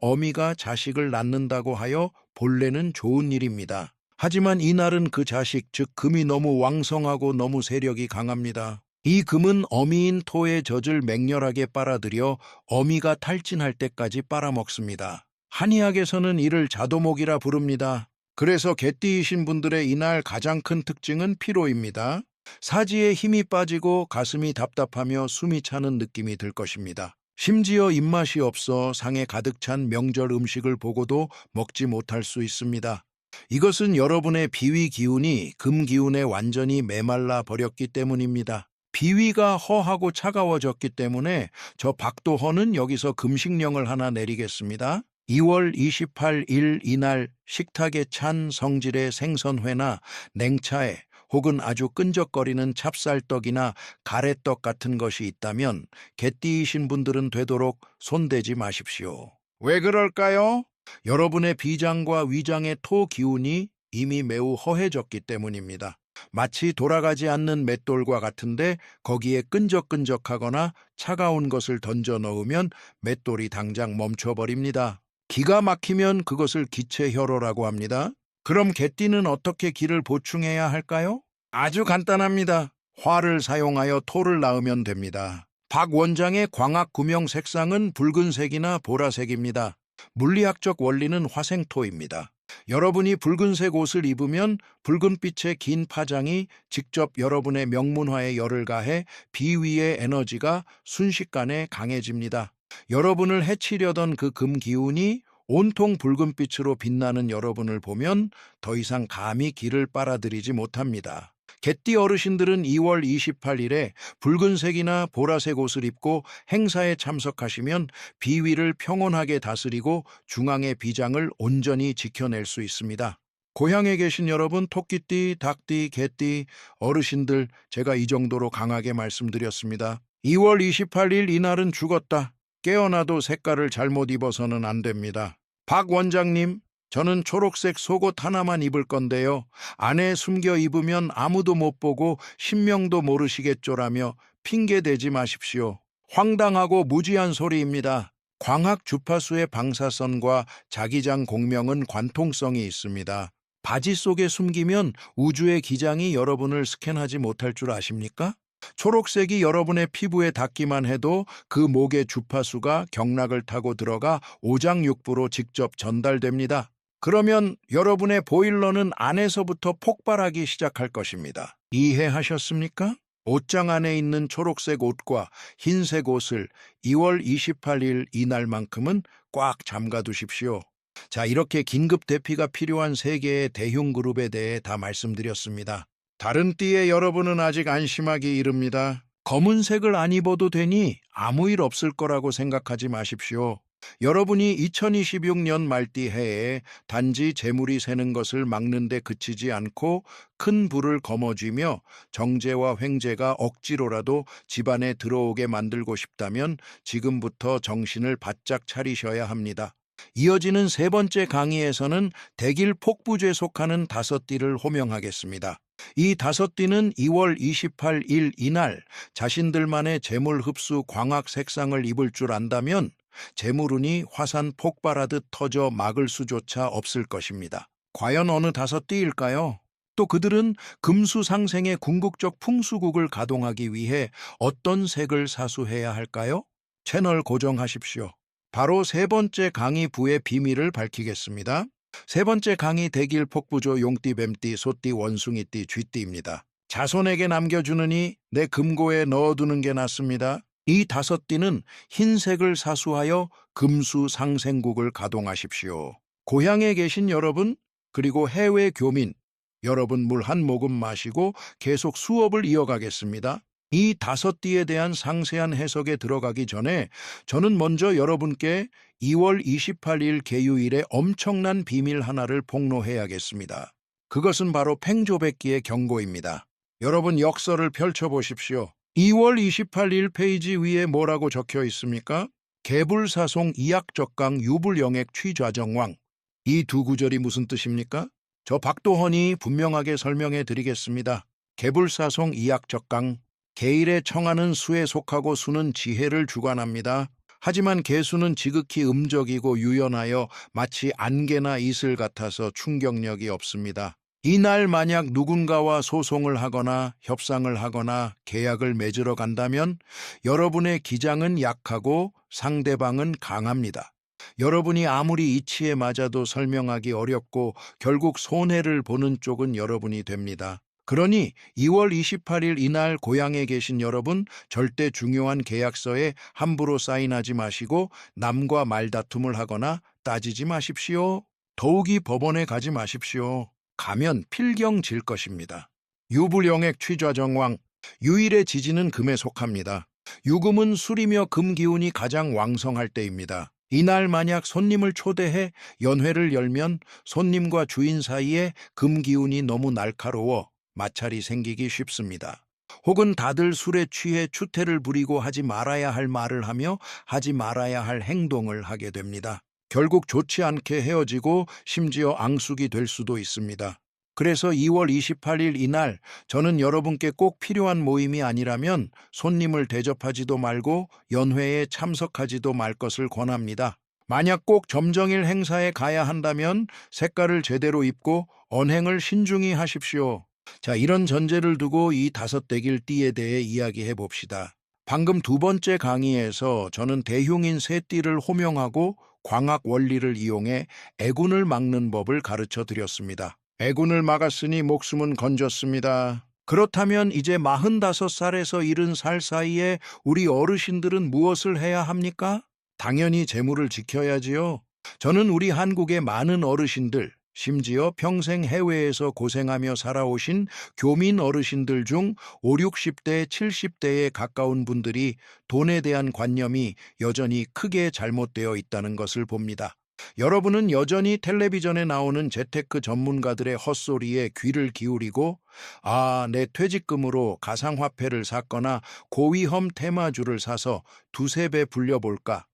어미가 자식을 낳는다고 하여 본래는 좋은 일입니다. 하지만 이날은 그 자식, 즉 금이 너무 왕성하고 너무 세력이 강합니다. 이 금은 어미인 토의 젖을 맹렬하게 빨아들여 어미가 탈진할 때까지 빨아먹습니다. 한의학에서는 이를 자도목이라 부릅니다. 그래서 개띠이신 분들의 이날 가장 큰 특징은 피로입니다. 사지에 힘이 빠지고 가슴이 답답하며 숨이 차는 느낌이 들 것입니다. 심지어 입맛이 없어 상에 가득 찬 명절 음식을 보고도 먹지 못할 수 있습니다. 이것은 여러분의 비위 기운이 금 기운에 완전히 메말라 버렸기 때문입니다. 비위가 허하고 차가워졌기 때문에 저 박도헌은 여기서 금식령을 하나 내리겠습니다. 2월 28일 이날 식탁에 찬 성질의 생선회나 냉차에 혹은 아주 끈적거리는 찹쌀떡이나 가래떡 같은 것이 있다면 개띠이신 분들은 되도록 손대지 마십시오. 왜 그럴까요? 여러분의 비장과 위장의 토 기운이 이미 매우 허해졌기 때문입니다. 마치 돌아가지 않는 맷돌과 같은데 거기에 끈적끈적하거나 차가운 것을 던져 넣으면 맷돌이 당장 멈춰버립니다. 기가 막히면 그것을 기체혈호라고 합니다. 그럼 개띠는 어떻게 기를 보충해야 할까요? 아주 간단합니다. 화를 사용하여 토를 낳으면 됩니다. 박 원장의 광학 구명 색상은 붉은색이나 보라색입니다. 물리학적 원리는 화생토입니다. 여러분이 붉은색 옷을 입으면 붉은빛의 긴 파장이 직접 여러분의 명문화에 열을 가해 비위의 에너지가 순식간에 강해집니다. 여러분을 해치려던 그 금 기운이 온통 붉은빛으로 빛나는 여러분을 보면 더 이상 감히 기를 빨아들이지 못합니다. 개띠 어르신들은 2월 28일에 붉은색이나 보라색 옷을 입고 행사에 참석하시면 비위를 평온하게 다스리고 중앙의 비장을 온전히 지켜낼 수 있습니다. 고향에 계신 여러분, 토끼띠, 닭띠, 개띠, 어르신들, 제가 이 정도로 강하게 말씀드렸습니다. 2월 28일 이날은 죽었다. 깨어나도 색깔을 잘못 입어서는 안 됩니다. 박 원장님, 저는 초록색 속옷 하나만 입을 건데요. 안에 숨겨 입으면 아무도 못 보고 신명도 모르시겠죠라며 핑계대지 마십시오. 황당하고 무지한 소리입니다. 광학 주파수의 방사선과 자기장 공명은 관통성이 있습니다. 바지 속에 숨기면 우주의 기장이 여러분을 스캔하지 못할 줄 아십니까? 초록색이 여러분의 피부에 닿기만 해도 그 목의 주파수가 경락을 타고 들어가 오장육부로 직접 전달됩니다. 그러면 여러분의 보일러는 안에서부터 폭발하기 시작할 것입니다. 이해하셨습니까? 옷장 안에 있는 초록색 옷과 흰색 옷을 2월 28일 이날만큼은 꽉 잠가 두십시오. 자, 이렇게 긴급 대피가 필요한 세 개의 대흉 그룹에 대해 다 말씀드렸습니다. 다른 띠의 여러분은 아직 안심하기 이릅니다. 검은색을 안 입어도 되니 아무 일 없을 거라고 생각하지 마십시오. 여러분이 2026년 말띠 해에 단지 재물이 새는 것을 막는 데 그치지 않고 큰 불을 거머쥐며 정제와 횡재가 억지로라도 집안에 들어오게 만들고 싶다면 지금부터 정신을 바짝 차리셔야 합니다. 이어지는 세 번째 강의에서는 대길 폭부죄에 속하는 5띠를 호명하겠습니다. 이 5띠는 2월 28일 이날 자신들만의 재물 흡수 광학 색상을 입을 줄 안다면 재물운이 화산 폭발하듯 터져 막을 수조차 없을 것입니다. 과연 어느 5띠일까요? 또 그들은 금수상생의 궁극적 풍수국을 가동하기 위해 어떤 색을 사수해야 할까요? 채널 고정하십시오. 바로 세 번째 강의 부의 비밀을 밝히겠습니다. 세 번째 강의 대길 폭부조 용띠, 뱀띠, 소띠, 원숭이띠, 쥐띠입니다. 자손에게 남겨주느니 내 금고에 넣어두는 게 낫습니다. 이 5띠는 흰색을 사수하여 금수상생국을 가동하십시오. 고향에 계신 여러분, 그리고 해외 교민, 여러분 물 한 모금 마시고 계속 수업을 이어가겠습니다. 이 5띠에 대한 상세한 해석에 들어가기 전에 저는 먼저 여러분께 2월 28일 개유일의 엄청난 비밀 하나를 폭로해야겠습니다. 그것은 바로 팽조백기의 경고입니다. 여러분 역설을 펼쳐보십시오. 2월 28일 페이지 위에 뭐라고 적혀 있습니까? 개불사송 이약적강 유불영액 취좌정왕. 이 두 구절이 무슨 뜻입니까? 저 박도헌이 분명하게 설명해 드리겠습니다. 개불사송 이약적강. 계일에 청하는 수에 속하고 수는 지혜를 주관합니다. 하지만 개수는 지극히 음적이고 유연하여 마치 안개나 이슬 같아서 충격력이 없습니다. 이날 만약 누군가와 소송을 하거나 협상을 하거나 계약을 맺으러 간다면 여러분의 기장은 약하고 상대방은 강합니다. 여러분이 아무리 이치에 맞아도 설명하기 어렵고 결국 손해를 보는 쪽은 여러분이 됩니다. 그러니 2월 28일 이날 고향에 계신 여러분, 절대 중요한 계약서에 함부로 사인하지 마시고 남과 말다툼을 하거나 따지지 마십시오. 더욱이 법원에 가지 마십시오. 가면 필경 질 것입니다. 유불영액 취좌정왕, 유일의 지지는 금에 속합니다. 유금은 술이며 금 기운이 가장 왕성할 때입니다. 이날 만약 손님을 초대해 연회를 열면 손님과 주인 사이에 금 기운이 너무 날카로워 마찰이 생기기 쉽습니다. 혹은 다들 술에 취해 추태를 부리고 하지 말아야 할 말을 하며 하지 말아야 할 행동을 하게 됩니다. 결국 좋지 않게 헤어지고 심지어 앙숙이 될 수도 있습니다. 그래서 2월 28일 이날 저는 여러분께 꼭 필요한 모임이 아니라면 손님을 대접하지도 말고 연회에 참석하지도 말 것을 권합니다. 만약 꼭 점정일 행사에 가야 한다면 색깔을 제대로 입고 언행을 신중히 하십시오. 자, 이런 전제를 두고 이 다섯대길 띠에 대해 이야기해 봅시다. 방금 두 번째 강의에서 저는 대흉인 세 띠를 호명하고 광학 원리를 이용해 애군을 막는 법을 가르쳐 드렸습니다. 애군을 막았으니 목숨은 건졌습니다. 그렇다면 이제 45살에서 70살 사이에 우리 어르신들은 무엇을 해야 합니까? 당연히 재물을 지켜야지요. 저는 우리 한국의 많은 어르신들, 심지어 평생 해외에서 고생하며 살아오신 교민 어르신들 중 5, 60대, 70대에 가까운 분들이 돈에 대한 관념이 여전히 크게 잘못되어 있다는 것을 봅니다. 여러분은 여전히 텔레비전에 나오는 재테크 전문가들의 헛소리에 귀를 기울이고 내 퇴직금으로 가상화폐를 샀거나 고위험 테마주를 사서 두세 배 불려볼까?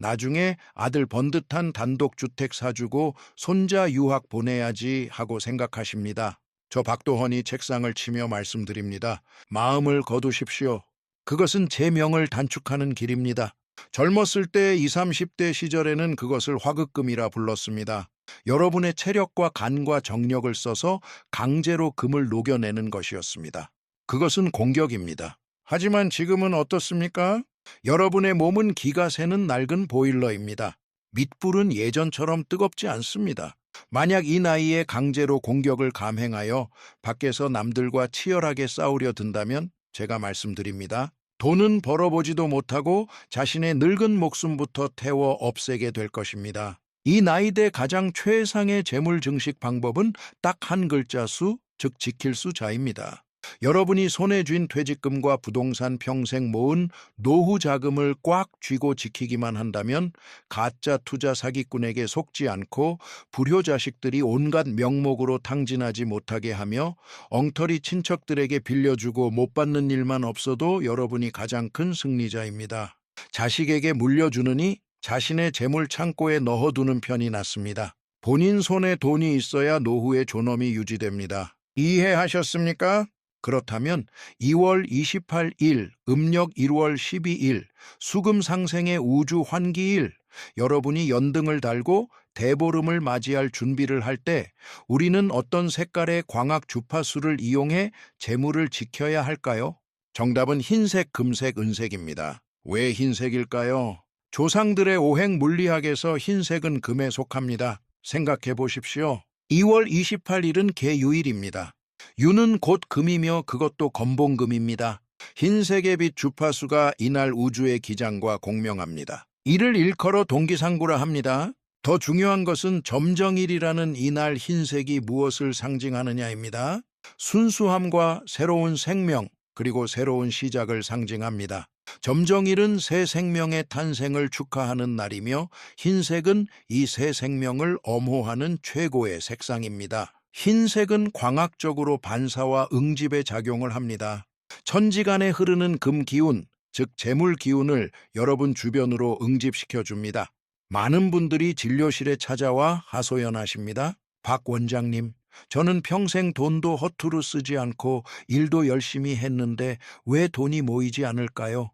나중에 아들 번듯한 단독주택 사주고 손자 유학 보내야지 하고 생각하십니다. 저 박도헌이 책상을 치며 말씀드립니다. 마음을 거두십시오. 그것은 제 명을 단축하는 길입니다. 젊었을 때 20, 30대 시절에는 그것을 화극금이라 불렀습니다. 여러분의 체력과 간과 정력을 써서 강제로 금을 녹여내는 것이었습니다. 그것은 공격입니다. 하지만 지금은 어떻습니까? 여러분의 몸은 기가 새는 낡은 보일러입니다. 밑불은 예전처럼 뜨겁지 않습니다. 만약 이 나이에 강제로 공격을 감행하여 밖에서 남들과 치열하게 싸우려 든다면 제가 말씀드립니다. 돈은 벌어보지도 못하고 자신의 늙은 목숨부터 태워 없애게 될 것입니다. 이 나이대 가장 최상의 재물 증식 방법은 딱 한 글자 수, 즉 지킬 수자입니다. 여러분이 손에 쥔 퇴직금과 부동산 평생 모은 노후 자금을 꽉 쥐고 지키기만 한다면 가짜 투자 사기꾼에게 속지 않고 불효 자식들이 온갖 명목으로 탕진하지 못하게 하며 엉터리 친척들에게 빌려주고 못 받는 일만 없어도 여러분이 가장 큰 승리자입니다. 자식에게 물려주느니 자신의 재물 창고에 넣어두는 편이 낫습니다. 본인 손에 돈이 있어야 노후의 존엄이 유지됩니다. 이해하셨습니까? 그렇다면 2월 28일, 음력 1월 12일, 수금 상생의 우주 환기일, 여러분이 연등을 달고 대보름을 맞이할 준비를 할 때 우리는 어떤 색깔의 광학 주파수를 이용해 재물을 지켜야 할까요? 정답은 흰색, 금색, 은색입니다. 왜 흰색일까요? 조상들의 오행 물리학에서 흰색은 금에 속합니다. 생각해 보십시오. 2월 28일은 개유일입니다. 유는 곧 금이며 그것도 건봉금입니다. 흰색의 빛 주파수가 이날 우주의 기장과 공명합니다. 이를 일컬어 동기상구라 합니다. 더 중요한 것은 점정일이라는 이날 흰색이 무엇을 상징하느냐입니다. 순수함과 새로운 생명, 그리고 새로운 시작을 상징합니다. 점정일은 새 생명의 탄생을 축하하는 날이며 흰색은 이 새 생명을 엄호하는 최고의 색상입니다. 흰색은 광학적으로 반사와 응집의 작용을 합니다. 천지간에 흐르는 금 기운, 즉 재물 기운을 여러분 주변으로 응집시켜 줍니다. 많은 분들이 진료실에 찾아와 하소연하십니다. 박 원장님, 저는 평생 돈도 허투루 쓰지 않고 일도 열심히 했는데 왜 돈이 모이지 않을까요?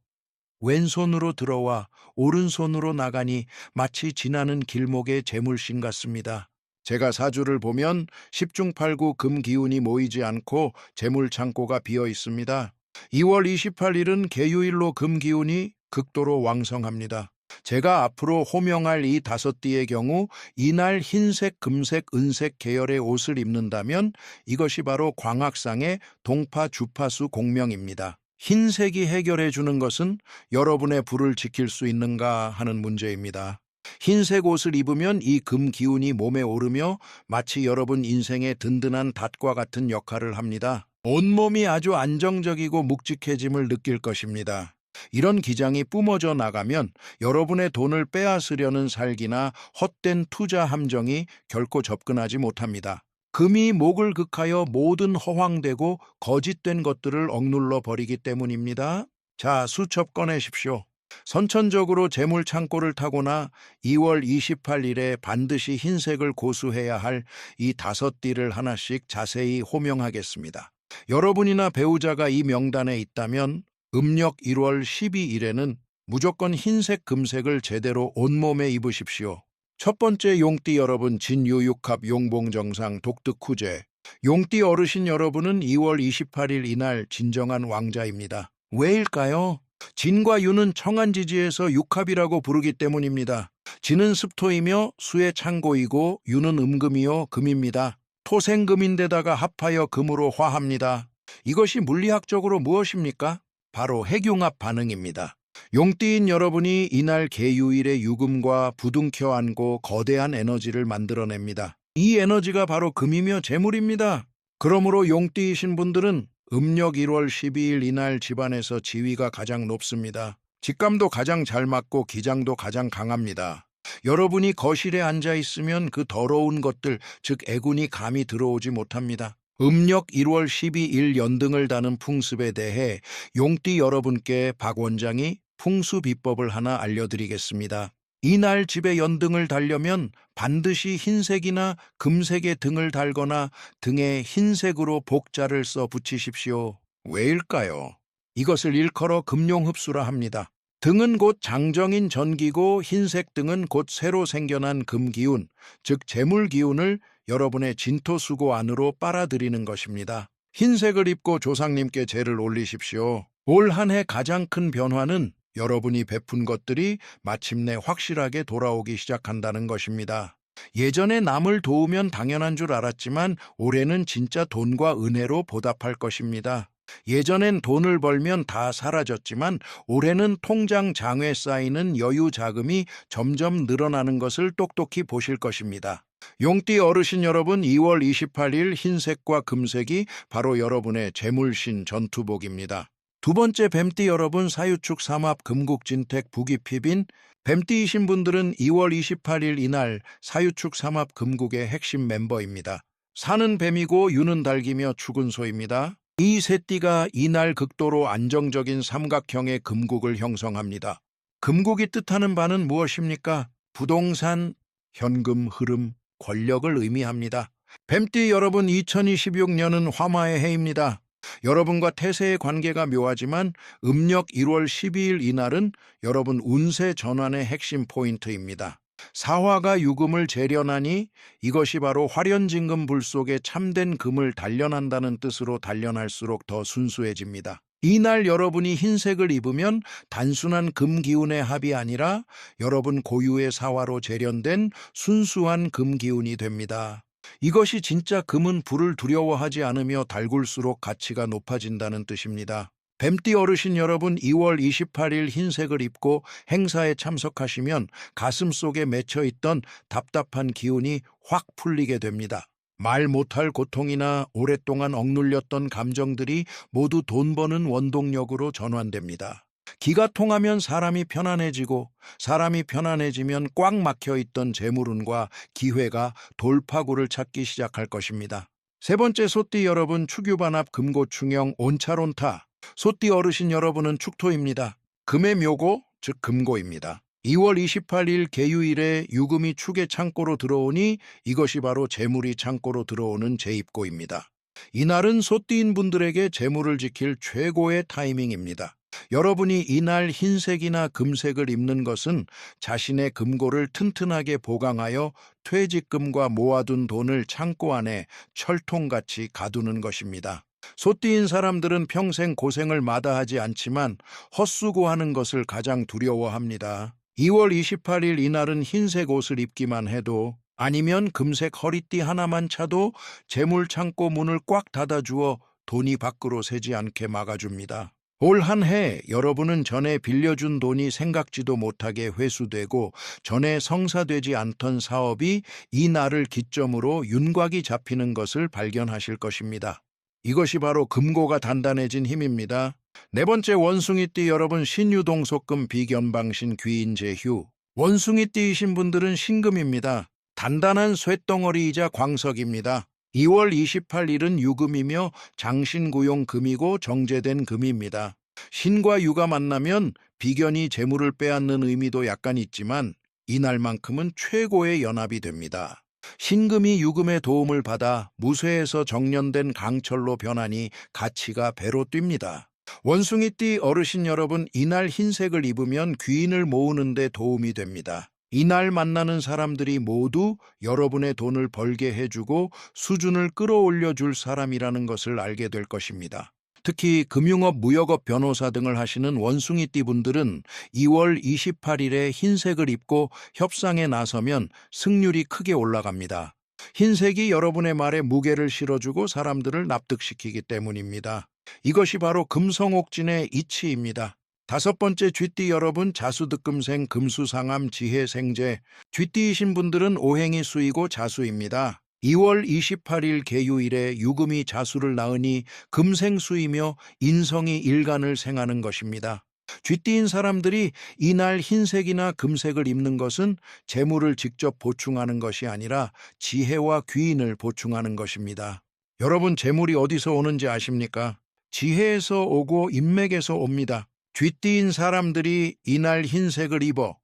왼손으로 들어와 오른손으로 나가니 마치 지나는 길목의 재물신 같습니다. 제가 사주를 보면 10중 8구 금 기운이 모이지 않고 재물 창고가 비어 있습니다. 2월 28일은 개유일로 금 기운이 극도로 왕성합니다. 제가 앞으로 호명할 이 5띠의 경우 이날 흰색, 금색, 은색 계열의 옷을 입는다면 이것이 바로 광학상의 동파 주파수 공명입니다. 흰색이 해결해 주는 것은 여러분의 불을 지킬 수 있는가 하는 문제입니다. 흰색 옷을 입으면 이 금 기운이 몸에 오르며 마치 여러분 인생의 든든한 닷과 같은 역할을 합니다. 온몸이 아주 안정적이고 묵직해짐을 느낄 것입니다. 이런 기장이 뿜어져 나가면 여러분의 돈을 빼앗으려는 살기나 헛된 투자 함정이 결코 접근하지 못합니다. 금이 목을 극하여 모든 허황되고 거짓된 것들을 억눌러 버리기 때문입니다. 자, 수첩 꺼내십시오. 선천적으로 재물 창고를 타거나 2월 28일에 반드시 흰색을 고수해야 할 이 5띠를 하나씩 자세히 호명하겠습니다. 여러분이나 배우자가 이 명단에 있다면 음력 1월 12일에는 무조건 흰색 금색을 제대로 온몸에 입으십시오. 첫 번째 용띠 여러분, 진유육합 용봉정상 독득후재. 용띠 어르신 여러분은 2월 28일 이날 진정한 왕자입니다. 왜일까요? 진과 유는 청한지지에서 육합이라고 부르기 때문입니다. 진은 습토이며 수의 창고이고 유는 음금이요 금입니다. 토생금인데다가 합하여 금으로 화합니다. 이것이 물리학적으로 무엇입니까? 바로 핵융합 반응입니다. 용띠인 여러분이 이날 개유일의 유금과 부둥켜 안고 거대한 에너지를 만들어냅니다. 이 에너지가 바로 금이며 재물입니다. 그러므로 용띠이신 분들은 음력 1월 12일 이날 집안에서 지위가 가장 높습니다. 직감도 가장 잘 맞고 기장도 가장 강합니다. 여러분이 거실에 앉아 있으면 그 더러운 것들, 즉 애군이 감히 들어오지 못합니다. 음력 1월 12일 연등을 다는 풍습에 대해 용띠 여러분께 박 원장이 풍수 비법을 하나 알려드리겠습니다. 이날 집에 연등을 달려면 반드시 흰색이나 금색의 등을 달거나 등에 흰색으로 복자를 써 붙이십시오. 왜일까요? 이것을 일컬어 금용흡수라 합니다. 등은 곧 장정인 전기고 흰색 등은 곧 새로 생겨난 금기운, 즉 재물기운을 여러분의 진토수고 안으로 빨아들이는 것입니다. 흰색을 입고 조상님께 제를 올리십시오. 올 한 해 가장 큰 변화는 여러분이 베푼 것들이 마침내 확실하게 돌아오기 시작한다는 것입니다. 예전에 남을 도우면 당연한 줄 알았지만 올해는 진짜 돈과 은혜로 보답할 것입니다. 예전엔 돈을 벌면 다 사라졌지만 올해는 통장 장외 쌓이는 여유 자금이 점점 늘어나는 것을 똑똑히 보실 것입니다. 용띠 어르신 여러분, 2월 28일 흰색과 금색이 바로 여러분의 재물신 전투복입니다. 두 번째 뱀띠 여러분, 사유축 삼합 금국진택 부기피빈. 뱀띠이신 분들은 2월 28일 이날 사유축 삼합 금국의 핵심 멤버입니다. 사는 뱀이고 유는 닭이며 축은 소입니다. 이 세 띠가 이날 극도로 안정적인 삼각형의 금국을 형성합니다. 금국이 뜻하는 바는 무엇입니까? 부동산, 현금 흐름, 권력을 의미합니다. 뱀띠 여러분, 2026년은 화마의 해입니다. 여러분과 태세의 관계가 묘하지만 음력 1월 12일 이날은 여러분 운세 전환의 핵심 포인트입니다. 사화가 유금을 재련하니 이것이 바로 화련진금 불 속에 참된 금을 단련한다는 뜻으로 단련할수록 더 순수해집니다. 이날 여러분이 흰색을 입으면 단순한 금 기운의 합이 아니라 여러분 고유의 사화로 재련된 순수한 금 기운이 됩니다. 이것이 진짜 금은 불을 두려워하지 않으며 달굴수록 가치가 높아진다는 뜻입니다. 뱀띠 어르신 여러분, 2월 28일 흰색을 입고 행사에 참석하시면 가슴 속에 맺혀있던 답답한 기운이 확 풀리게 됩니다. 말 못할 고통이나 오랫동안 억눌렸던 감정들이 모두 돈 버는 원동력으로 전환됩니다. 기가 통하면 사람이 편안해지고 사람이 편안해지면 꽉 막혀있던 재물운과 기회가 돌파구를 찾기 시작할 것입니다. 세 번째 소띠 여러분, 축유반합 금고충형 온차론타. 소띠 어르신 여러분은 축토입니다. 금의 묘고, 즉 금고입니다. 2월 28일 개유일에 유금이 축의 창고로 들어오니 이것이 바로 재물이 창고로 들어오는 재입고입니다. 이날은 소띠인 분들에게 재물을 지킬 최고의 타이밍입니다. 여러분이 이날 흰색이나 금색을 입는 것은 자신의 금고를 튼튼하게 보강하여 퇴직금과 모아둔 돈을 창고 안에 철통같이 가두는 것입니다. 소띠인 사람들은 평생 고생을 마다하지 않지만 헛수고하는 것을 가장 두려워합니다. 2월 28일 이날은 흰색 옷을 입기만 해도 아니면 금색 허리띠 하나만 차도 재물창고 문을 꽉 닫아주어 돈이 밖으로 새지 않게 막아줍니다. 올 한 해 여러분은 전에 빌려준 돈이 생각지도 못하게 회수되고 전에 성사되지 않던 사업이 이 날을 기점으로 윤곽이 잡히는 것을 발견하실 것입니다. 이것이 바로 금고가 단단해진 힘입니다. 네 번째, 원숭이띠 여러분, 신유동속금 비견방신 귀인제휴. 원숭이띠이신 분들은 신금입니다. 단단한 쇳덩어리이자 광석입니다. 2월 28일은 유금이며 장신구용 금이고 정제된 금입니다. 신과 유가 만나면 비견이 재물을 빼앗는 의미도 약간 있지만 이날만큼은 최고의 연합이 됩니다. 신금이 유금의 도움을 받아 무쇠에서 정련된 강철로 변하니 가치가 배로 뜁니다. 원숭이띠 어르신 여러분, 이날 흰색을 입으면 귀인을 모으는 데 도움이 됩니다. 이날 만나는 사람들이 모두 여러분의 돈을 벌게 해주고 수준을 끌어올려 줄 사람이라는 것을 알게 될 것입니다. 특히 금융업, 무역업, 변호사 등을 하시는 원숭이띠 분들은 2월 28일에 흰색을 입고 협상에 나서면 승률이 크게 올라갑니다. 흰색이 여러분의 말에 무게를 실어주고 사람들을 납득시키기 때문입니다. 이것이 바로 금성옥진의 이치입니다. 다섯 번째, 쥐띠 여러분, 자수득금생 금수상함 지혜생재. 쥐띠이신 분들은 오행이 수이고 자수입니다. 2월 28일 계유일에 유금이 자수를 낳으니 금생수이며 인성이 일간을 생하는 것입니다. 쥐띠인 사람들이 이날 흰색이나 금색을 입는 것은 재물을 직접 보충하는 것이 아니라 지혜와 귀인을 보충하는 것입니다. 여러분, 재물이 어디서 오는지 아십니까? 지혜에서 오고 인맥에서 옵니다. 쥐띠인 사람들이 이날 흰색을 입어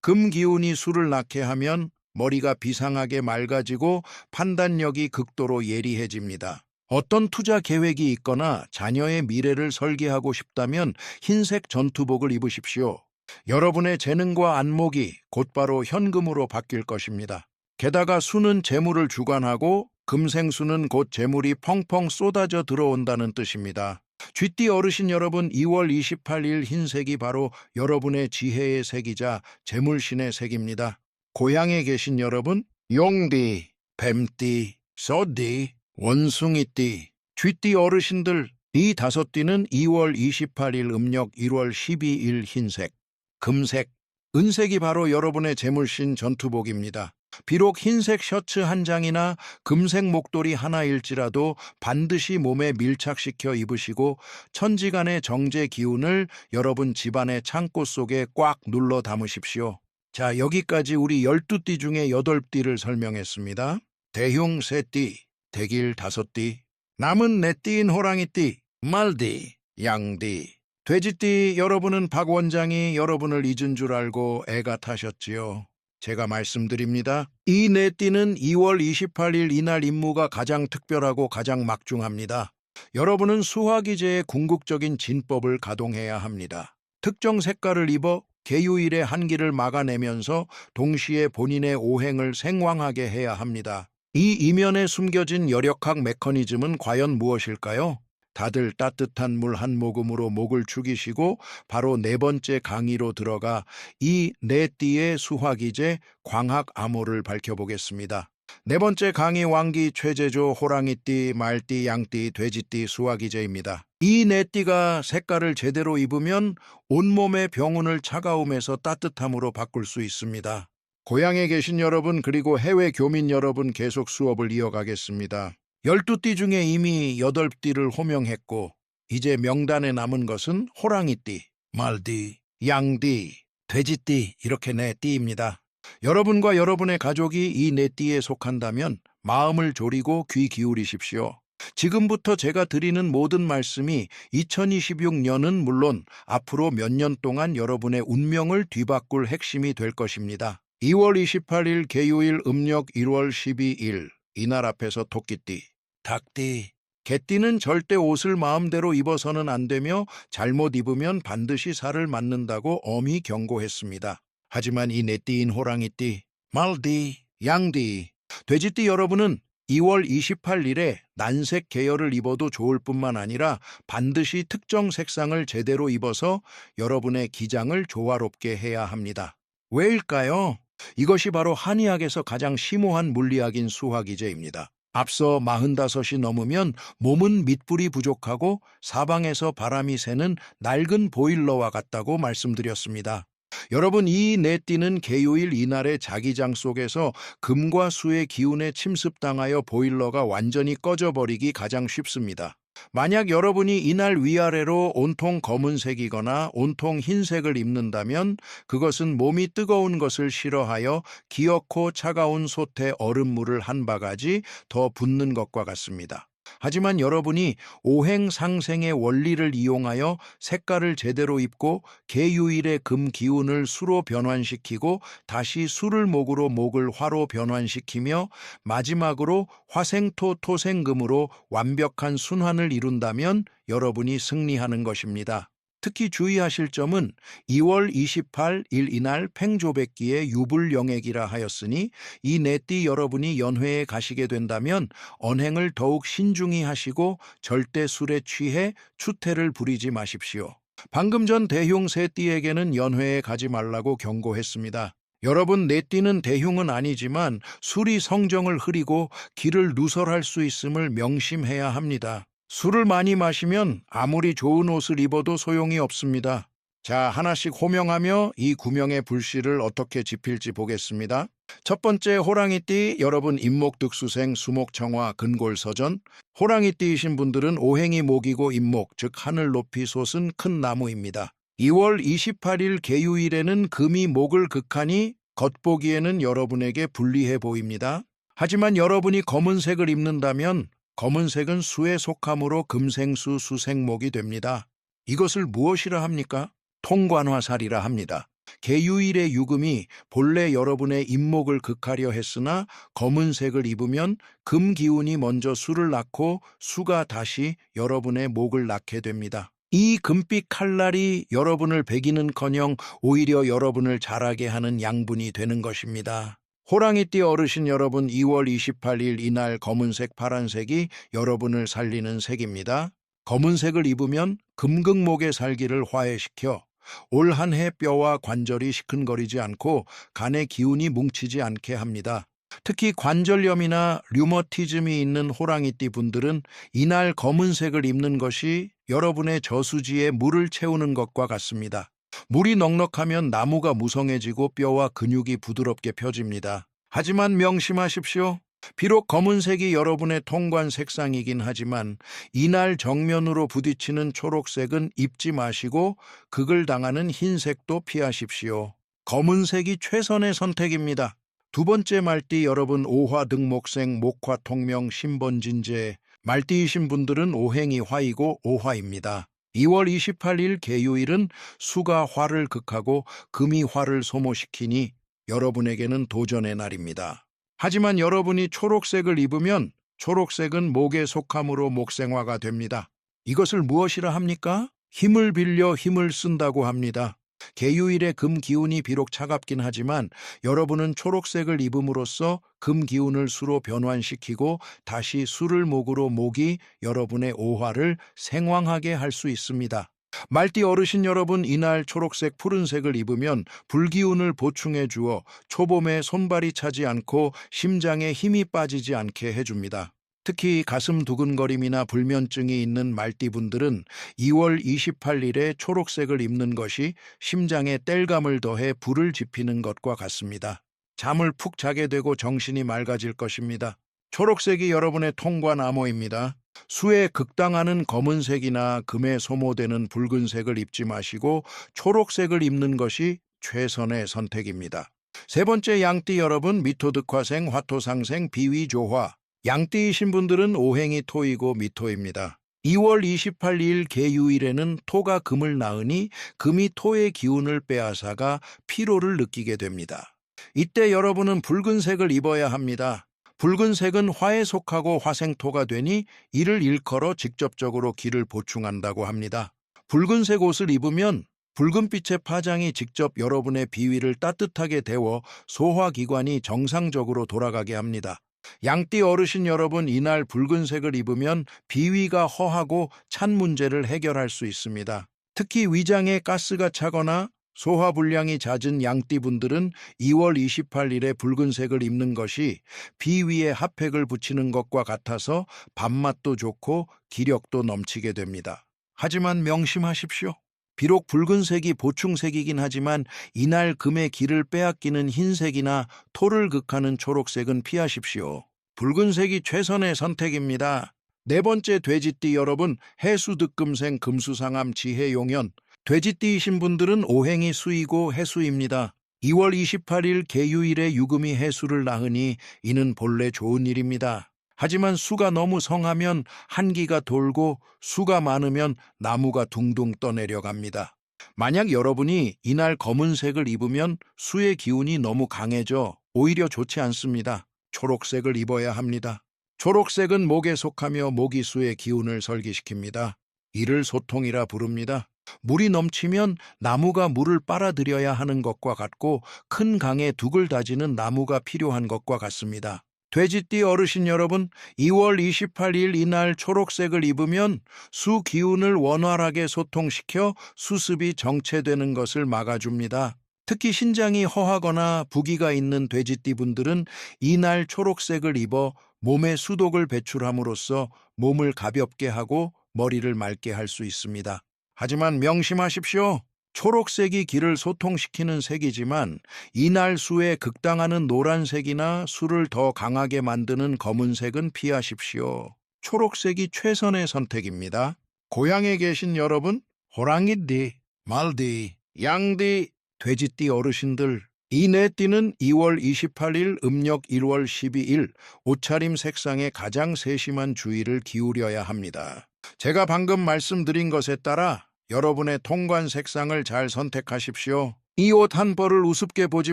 금 기운이 수를 낳게 하면 머리가 비상하게 맑아지고 판단력이 극도로 예리해집니다. 어떤 투자 계획이 있거나 자녀의 미래를 설계하고 싶다면 흰색 전투복을 입으십시오. 여러분의 재능과 안목이 곧바로 현금으로 바뀔 것입니다. 게다가 수는 재물을 주관하고 금생수는 곧 재물이 펑펑 쏟아져 들어온다는 뜻입니다. 쥐띠 어르신 여러분, 2월 28일 흰색이 바로 여러분의 지혜의 색이자 재물신의 색입니다. 고향에 계신 여러분, 용띠, 뱀띠, 소띠, 원숭이띠, 쥐띠 어르신들, 이 다섯 띠는 2월 28일 음력 1월 12일 흰색, 금색, 은색이 바로 여러분의 재물신 전투복입니다. 비록 흰색 셔츠 한 장이나 금색 목도리 하나일지라도 반드시 몸에 밀착시켜 입으시고 천지간의 정제 기운을 여러분 집안의 창고 속에 꽉 눌러 담으십시오. 자, 여기까지 우리 12띠 중에 8띠를 설명했습니다. 대흉 3띠, 대길 5띠, 남은 4띠인 호랑이띠, 말띠, 양띠, 돼지띠 여러분은 박 원장이 여러분을 잊은 줄 알고 애가 타셨지요. 제가 말씀드립니다. 이 4띠는 2월 28일 이날 임무가 가장 특별하고 가장 막중합니다. 여러분은 수화기제의 궁극적인 진법을 가동해야 합니다. 특정 색깔을 입어 계유일의 한기를 막아내면서 동시에 본인의 오행을 생황하게 해야 합니다. 이 이면에 숨겨진 열역학 메커니즘은 과연 무엇일까요? 다들 따뜻한 물 한 모금으로 목을 죽이시고 바로 네 번째 강의로 들어가 이 4띠의 수화기제 광학 암호를 밝혀보겠습니다. 네 번째 강의 왕기 최재조 호랑이띠, 말띠, 양띠, 돼지띠 수화기제입니다. 이 4띠가 색깔을 제대로 입으면 온몸의 병운을 차가움에서 따뜻함으로 바꿀 수 있습니다. 고향에 계신 여러분 그리고 해외 교민 여러분 계속 수업을 이어가겠습니다. 12띠 중에 이미 8띠를 호명했고 이제 명단에 남은 것은 호랑이띠, 말띠, 양띠, 돼지띠 이렇게 4띠입니다. 여러분과 여러분의 가족이 이 4띠에 속한다면 마음을 졸이고 귀 기울이십시오. 지금부터 제가 드리는 모든 말씀이 2026년은 물론 앞으로 몇 년 동안 여러분의 운명을 뒤바꿀 핵심이 될 것입니다. 2월 28일 계유일 음력 1월 12일 이날 앞에서 토끼띠, 닭띠, 개띠는 절대 옷을 마음대로 입어서는 안 되며 잘못 입으면 반드시 살을 맞는다고 엄히 경고했습니다. 하지만 이 내띠인 호랑이띠, 말띠, 양띠, 돼지띠 여러분은 2월 28일에 난색 계열을 입어도 좋을 뿐만 아니라 반드시 특정 색상을 제대로 입어서 여러분의 기장을 조화롭게 해야 합니다. 왜일까요? 이것이 바로 한의학에서 가장 심오한 물리학인 수화기제입니다. 앞서 45이 넘으면 몸은 밑불이 부족하고 사방에서 바람이 새는 낡은 보일러와 같다고 말씀드렸습니다. 여러분, 이 내띠는 개요일 이날의 자기장 속에서 금과 수의 기운에 침습당하여 보일러가 완전히 꺼져버리기 가장 쉽습니다. 만약 여러분이 이날 위아래로 온통 검은색이거나 온통 흰색을 입는다면 그것은 몸이 뜨거운 것을 싫어하여 기어코 차가운 솥에 얼음물을 한 바가지 더 붓는 것과 같습니다. 하지만 여러분이 오행상생의 원리를 이용하여 색깔을 제대로 입고 개유일의 금 기운을 수로 변환시키고 다시 수를 목으로 목을 화로 변환시키며 마지막으로 화생토 토생금으로 완벽한 순환을 이룬다면 여러분이 승리하는 것입니다. 특히 주의하실 점은 2월 28일 이날 팽조백기의 유불영액이라 하였으니 이 내띠 여러분이 연회에 가시게 된다면 언행을 더욱 신중히 하시고 절대 술에 취해 추태를 부리지 마십시오. 방금 전 대흉 새띠에게는 연회에 가지 말라고 경고했습니다. 여러분, 내띠는 대흉은 아니지만 술이 성정을 흐리고 길을 누설할 수 있음을 명심해야 합니다. 술을 많이 마시면 아무리 좋은 옷을 입어도 소용이 없습니다. 자, 하나씩 호명하며 이 구명의 불씨를 어떻게 지필지 보겠습니다. 첫 번째, 호랑이띠 여러분, 임목득수생 수목청화 근골서전. 호랑이띠이신 분들은 오행이 목이고 임목, 즉 하늘 높이 솟은 큰 나무입니다. 2월 28일 개유일에는 금이 목을 극하니 겉보기에는 여러분에게 불리해 보입니다. 하지만 여러분이 검은색을 입는다면 검은색은 수에 속하므로 금생수 수생목이 됩니다. 이것을 무엇이라 합니까? 통관화살이라 합니다. 개유일의 유금이 본래 여러분의 임목을 극하려 했으나 검은색을 입으면 금 기운이 먼저 수를 낳고 수가 다시 여러분의 목을 낳게 됩니다. 이 금빛 칼날이 여러분을 배기는커녕 오히려 여러분을 자라게 하는 양분이 되는 것입니다. 호랑이띠 어르신 여러분, 2월 28일 이날 검은색, 파란색이 여러분을 살리는 색입니다. 검은색을 입으면 금극목의 살기를 화해시켜 올 한 해 뼈와 관절이 시큰거리지 않고 간의 기운이 뭉치지 않게 합니다. 특히 관절염이나 류머티즘이 있는 호랑이띠 분들은 이날 검은색을 입는 것이 여러분의 저수지에 물을 채우는 것과 같습니다. 물이 넉넉하면 나무가 무성해지고 뼈와 근육이 부드럽게 펴집니다. 하지만 명심하십시오. 비록 검은색이 여러분의 통관 색상이긴 하지만 이날 정면으로 부딪히는 초록색은 입지 마시고 극을 당하는 흰색도 피하십시오. 검은색이 최선의 선택입니다. 두 번째 말띠 여러분, 오화등목생 목화통명 신번진재. 말띠이신 분들은 오행이 화이고 오화입니다. 2월 28일 개유일은 수가 화를 극하고 금이 화를 소모시키니 여러분에게는 도전의 날입니다. 하지만 여러분이 초록색을 입으면 초록색은 목에 속함으로 목생화가 됩니다. 이것을 무엇이라 합니까? 힘을 빌려 힘을 쓴다고 합니다. 개유일의 금 기운이 비록 차갑긴 하지만 여러분은 초록색을 입음으로써 금 기운을 수로 변환시키고 다시 수를 목으로 목이 여러분의 오화를 생황하게 할 수 있습니다. 말띠 어르신 여러분, 이날 초록색, 푸른색을 입으면 불기운을 보충해 주어 초봄에 손발이 차지 않고 심장에 힘이 빠지지 않게 해줍니다. 특히 가슴 두근거림이나 불면증이 있는 말띠분들은 2월 28일에 초록색을 입는 것이 심장에 땔감을 더해 불을 지피는 것과 같습니다. 잠을 푹 자게 되고 정신이 맑아질 것입니다. 초록색이 여러분의 통관 암호입니다. 수에 극당하는 검은색이나 금에 소모되는 붉은색을 입지 마시고 초록색을 입는 것이 최선의 선택입니다. 세 번째, 양띠 여러분, 미토득화생 화토상생 비위조화. 양띠이신 분들은 오행이 토이고 미토입니다. 2월 28일 개유일에는 토가 금을 낳으니 금이 토의 기운을 빼앗아가 피로를 느끼게 됩니다. 이때 여러분은 붉은색을 입어야 합니다. 붉은색은 화에 속하고 화생토가 되니 이를 일컬어 직접적으로 기를 보충한다고 합니다. 붉은색 옷을 입으면 붉은빛의 파장이 직접 여러분의 비위를 따뜻하게 데워 소화기관이 정상적으로 돌아가게 합니다. 양띠 어르신 여러분, 이날 붉은색을 입으면 비위가 허하고 찬 문제를 해결할 수 있습니다. 특히 위장에 가스가 차거나 소화불량이 잦은 양띠분들은 2월 28일에 붉은색을 입는 것이 비위에 핫팩을 붙이는 것과 같아서 밥맛도 좋고 기력도 넘치게 됩니다. 하지만 명심하십시오. 비록 붉은색이 보충색이긴 하지만 이날 금의 기를 빼앗기는 흰색이나 토를 극하는 초록색은 피하십시오. 붉은색이 최선의 선택입니다. 네 번째, 돼지띠 여러분, 해수득금생 금수상암 지해용연. 돼지띠이신 분들은 오행이 수이고 해수입니다. 2월 28일 개유일에 유금이 해수를 낳으니 이는 본래 좋은 일입니다. 하지만 수가 너무 성하면 한기가 돌고 수가 많으면 나무가 둥둥 떠내려갑니다. 만약 여러분이 이날 검은색을 입으면 수의 기운이 너무 강해져 오히려 좋지 않습니다. 초록색을 입어야 합니다. 초록색은 목에 속하며 목이 수의 기운을 설기시킵니다. 이를 소통이라 부릅니다. 물이 넘치면 나무가 물을 빨아들여야 하는 것과 같고 큰 강에 둑을 다지는 나무가 필요한 것과 같습니다. 돼지띠 어르신 여러분, 2월 28일 이날 초록색을 입으면 수 기운을 원활하게 소통시켜 수습이 정체되는 것을 막아줍니다. 특히 신장이 허하거나 부기가 있는 돼지띠 분들은 이날 초록색을 입어 몸에 수독을 배출함으로써 몸을 가볍게 하고 머리를 맑게 할 수 있습니다. 하지만 명심하십시오. 초록색이 기를 소통시키는 색이지만 이날 수에 극당하는 노란색이나 수를 더 강하게 만드는 검은색은 피하십시오. 초록색이 최선의 선택입니다. 고향에 계신 여러분, 호랑이띠, 말띠, 양띠, 돼지띠 어르신들, 이 네 띠는 2월 28일 음력 1월 12일 옷차림 색상에 가장 세심한 주의를 기울여야 합니다. 제가 방금 말씀드린 것에 따라 여러분의 통관 색상을 잘 선택하십시오. 이 옷 한 벌을 우습게 보지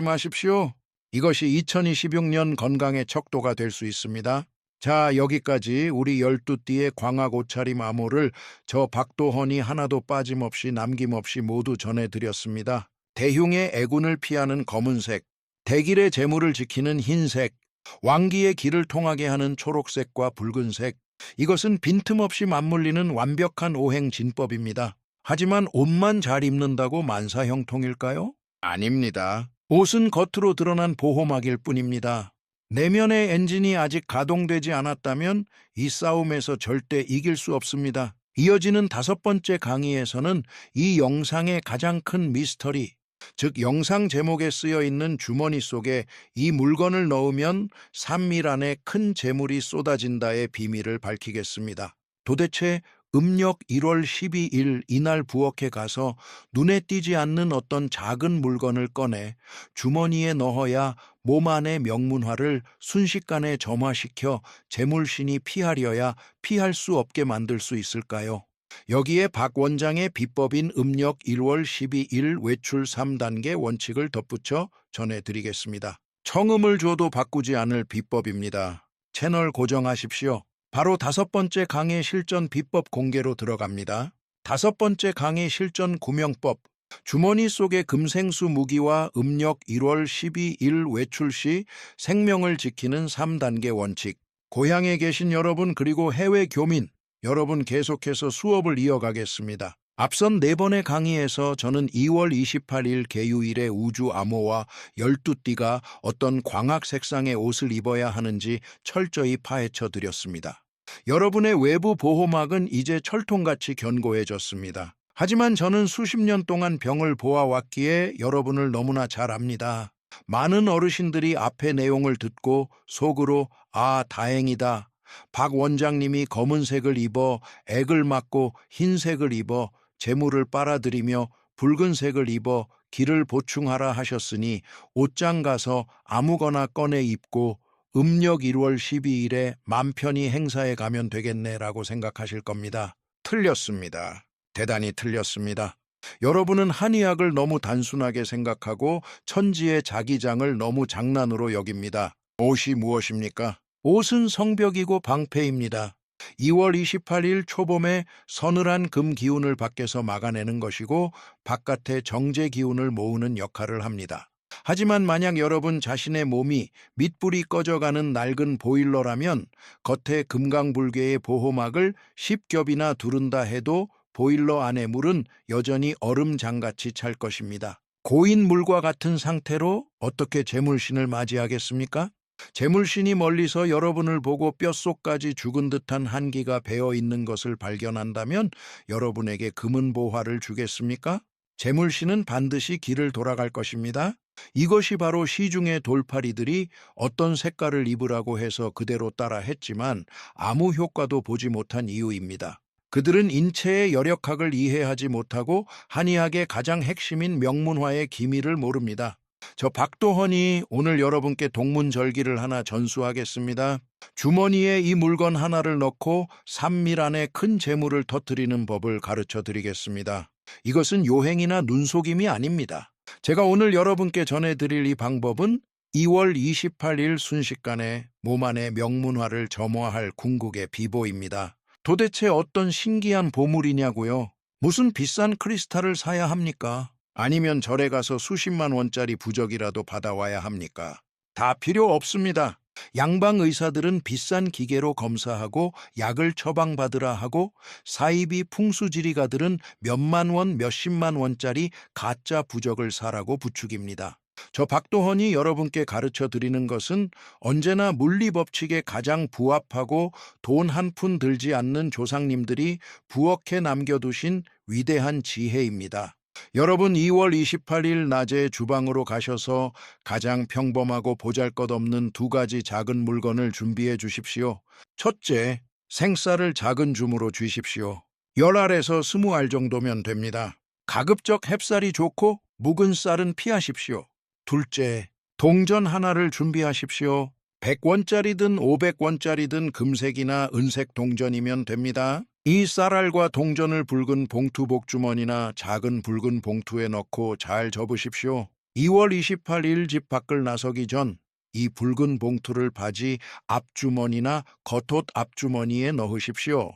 마십시오. 이것이 2026년 건강의 척도가 될 수 있습니다. 자, 여기까지 우리 12띠의 광학 옷차림 암호를 저 박도헌이 하나도 빠짐없이 남김없이 모두 전해드렸습니다. 대흉의 애군을 피하는 검은색, 대길의 재물을 지키는 흰색, 왕기의 길을 통하게 하는 초록색과 붉은색, 이것은 빈틈없이 맞물리는 완벽한 오행 진법입니다. 하지만 옷만 잘 입는다고 만사형통일까요? 아닙니다. 옷은 겉으로 드러난 보호막일 뿐입니다. 내면의 엔진이 아직 가동되지 않았다면 이 싸움에서 절대 이길 수 없습니다. 이어지는 5번째 강의에서는 이 영상의 가장 큰 미스터리, 즉 영상 제목에 쓰여 있는 주머니 속에 이 물건을 넣으면 3일 안에 큰 재물이 쏟아진다의 비밀을 밝히겠습니다. 도대체 음력 1월 12일 이날 부엌에 가서 눈에 띄지 않는 어떤 작은 물건을 꺼내 주머니에 넣어야 몸 안의 명문화를 순식간에 점화시켜 재물신이 피하려야 피할 수 없게 만들 수 있을까요? 여기에 박 원장의 비법인 음력 1월 12일 외출 3단계 원칙을 덧붙여 전해드리겠습니다. 청음을 줘도 바꾸지 않을 비법입니다. 채널 고정하십시오. 바로 5번째 강의 실전 비법 공개로 들어갑니다. 5번째 강의 실전 구명법. 주머니 속의 금생수 무기와 음력 1월 12일 외출 시 생명을 지키는 3단계 원칙. 고향에 계신 여러분 그리고 해외 교민, 여러분 계속해서 수업을 이어가겠습니다. 앞선 4번의 강의에서 저는 2월 28일 개유일의 우주 암호와 12띠가 어떤 광학 색상의 옷을 입어야 하는지 철저히 파헤쳐 드렸습니다. 여러분의 외부 보호막은 이제 철통같이 견고해졌습니다. 하지만 저는 수십 년 동안 병을 보아왔기에 여러분을 너무나 잘 압니다. 많은 어르신들이 앞의 내용을 듣고 속으로 아, 다행이다. 박 원장님이 검은색을 입어 액을 맞고 흰색을 입어 재물을 빨아들이며 붉은색을 입어 기를 보충하라 하셨으니 옷장 가서 아무거나 꺼내 입고 음력 1월 12일에 맘 편히 행사에 가면 되겠네라고 생각하실 겁니다. 틀렸습니다. 대단히 틀렸습니다. 여러분은 한의학을 너무 단순하게 생각하고 천지의 자기장을 너무 장난으로 여깁니다. 옷이 무엇입니까? 옷은 성벽이고 방패입니다. 2월 28일 초봄에 서늘한 금 기운을 밖에서 막아내는 것이고 바깥의 정제 기운을 모으는 역할을 합니다. 하지만 만약 여러분 자신의 몸이 밑불이 꺼져가는 낡은 보일러라면 겉에 금강불개의 보호막을 10겹이나 두른다 해도 보일러 안의 물은 여전히 얼음장같이 찰 것입니다. 고인 물과 같은 상태로 어떻게 재물신을 맞이하겠습니까? 재물신이 멀리서 여러분을 보고 뼛속까지 죽은 듯한 한기가 배어 있는 것을 발견한다면 여러분에게 금은 보화를 주겠습니까? 재물신은 반드시 길을 돌아갈 것입니다. 이것이 바로 시중의 돌팔이들이 어떤 색깔을 입으라고 해서 그대로 따라 했지만 아무 효과도 보지 못한 이유입니다. 그들은 인체의 열역학을 이해하지 못하고 한의학의 가장 핵심인 명문화의 기미를 모릅니다. 저 박도헌이 오늘 여러분께 동문절기를 하나 전수하겠습니다. 주머니에 이 물건 하나를 넣고 3밀 안에 큰 재물을 터뜨리는 법을 가르쳐 드리겠습니다. 이것은 요행이나 눈속임이 아닙니다. 제가 오늘 여러분께 전해드릴 이 방법은 2월 28일 순식간에 몸 안의 명문화를 점화할 궁극의 비보입니다. 도대체 어떤 신기한 보물이냐고요? 무슨 비싼 크리스탈을 사야 합니까? 아니면 절에 가서 수십만 원짜리 부적이라도 받아와야 합니까? 다 필요 없습니다. 양방 의사들은 비싼 기계로 검사하고 약을 처방받으라 하고 사이비 풍수지리가들은 몇만 원, 몇십만 원짜리 가짜 부적을 사라고 부추깁니다. 저 박도헌이 여러분께 가르쳐 드리는 것은 언제나 물리법칙에 가장 부합하고 돈 한 푼 들지 않는 조상님들이 부엌에 남겨두신 위대한 지혜입니다. 여러분 2월 28일 낮에 주방으로 가셔서 가장 평범하고 보잘것없는 두 가지 작은 물건을 준비해 주십시오. 첫째, 생쌀을 작은 줌으로 쥐십시오. 10알에서 20알 정도면 됩니다. 가급적 햅쌀이 좋고 묵은 쌀은 피하십시오. 둘째, 동전 하나를 준비하십시오. 100원짜리든 500원짜리든 금색이나 은색 동전이면 됩니다. 이 쌀알과 동전을 붉은 봉투 복주머니나 작은 붉은 봉투에 넣고 잘 접으십시오. 2월 28일 집 밖을 나서기 전 이 붉은 봉투를 바지 앞주머니나 겉옷 앞주머니에 넣으십시오.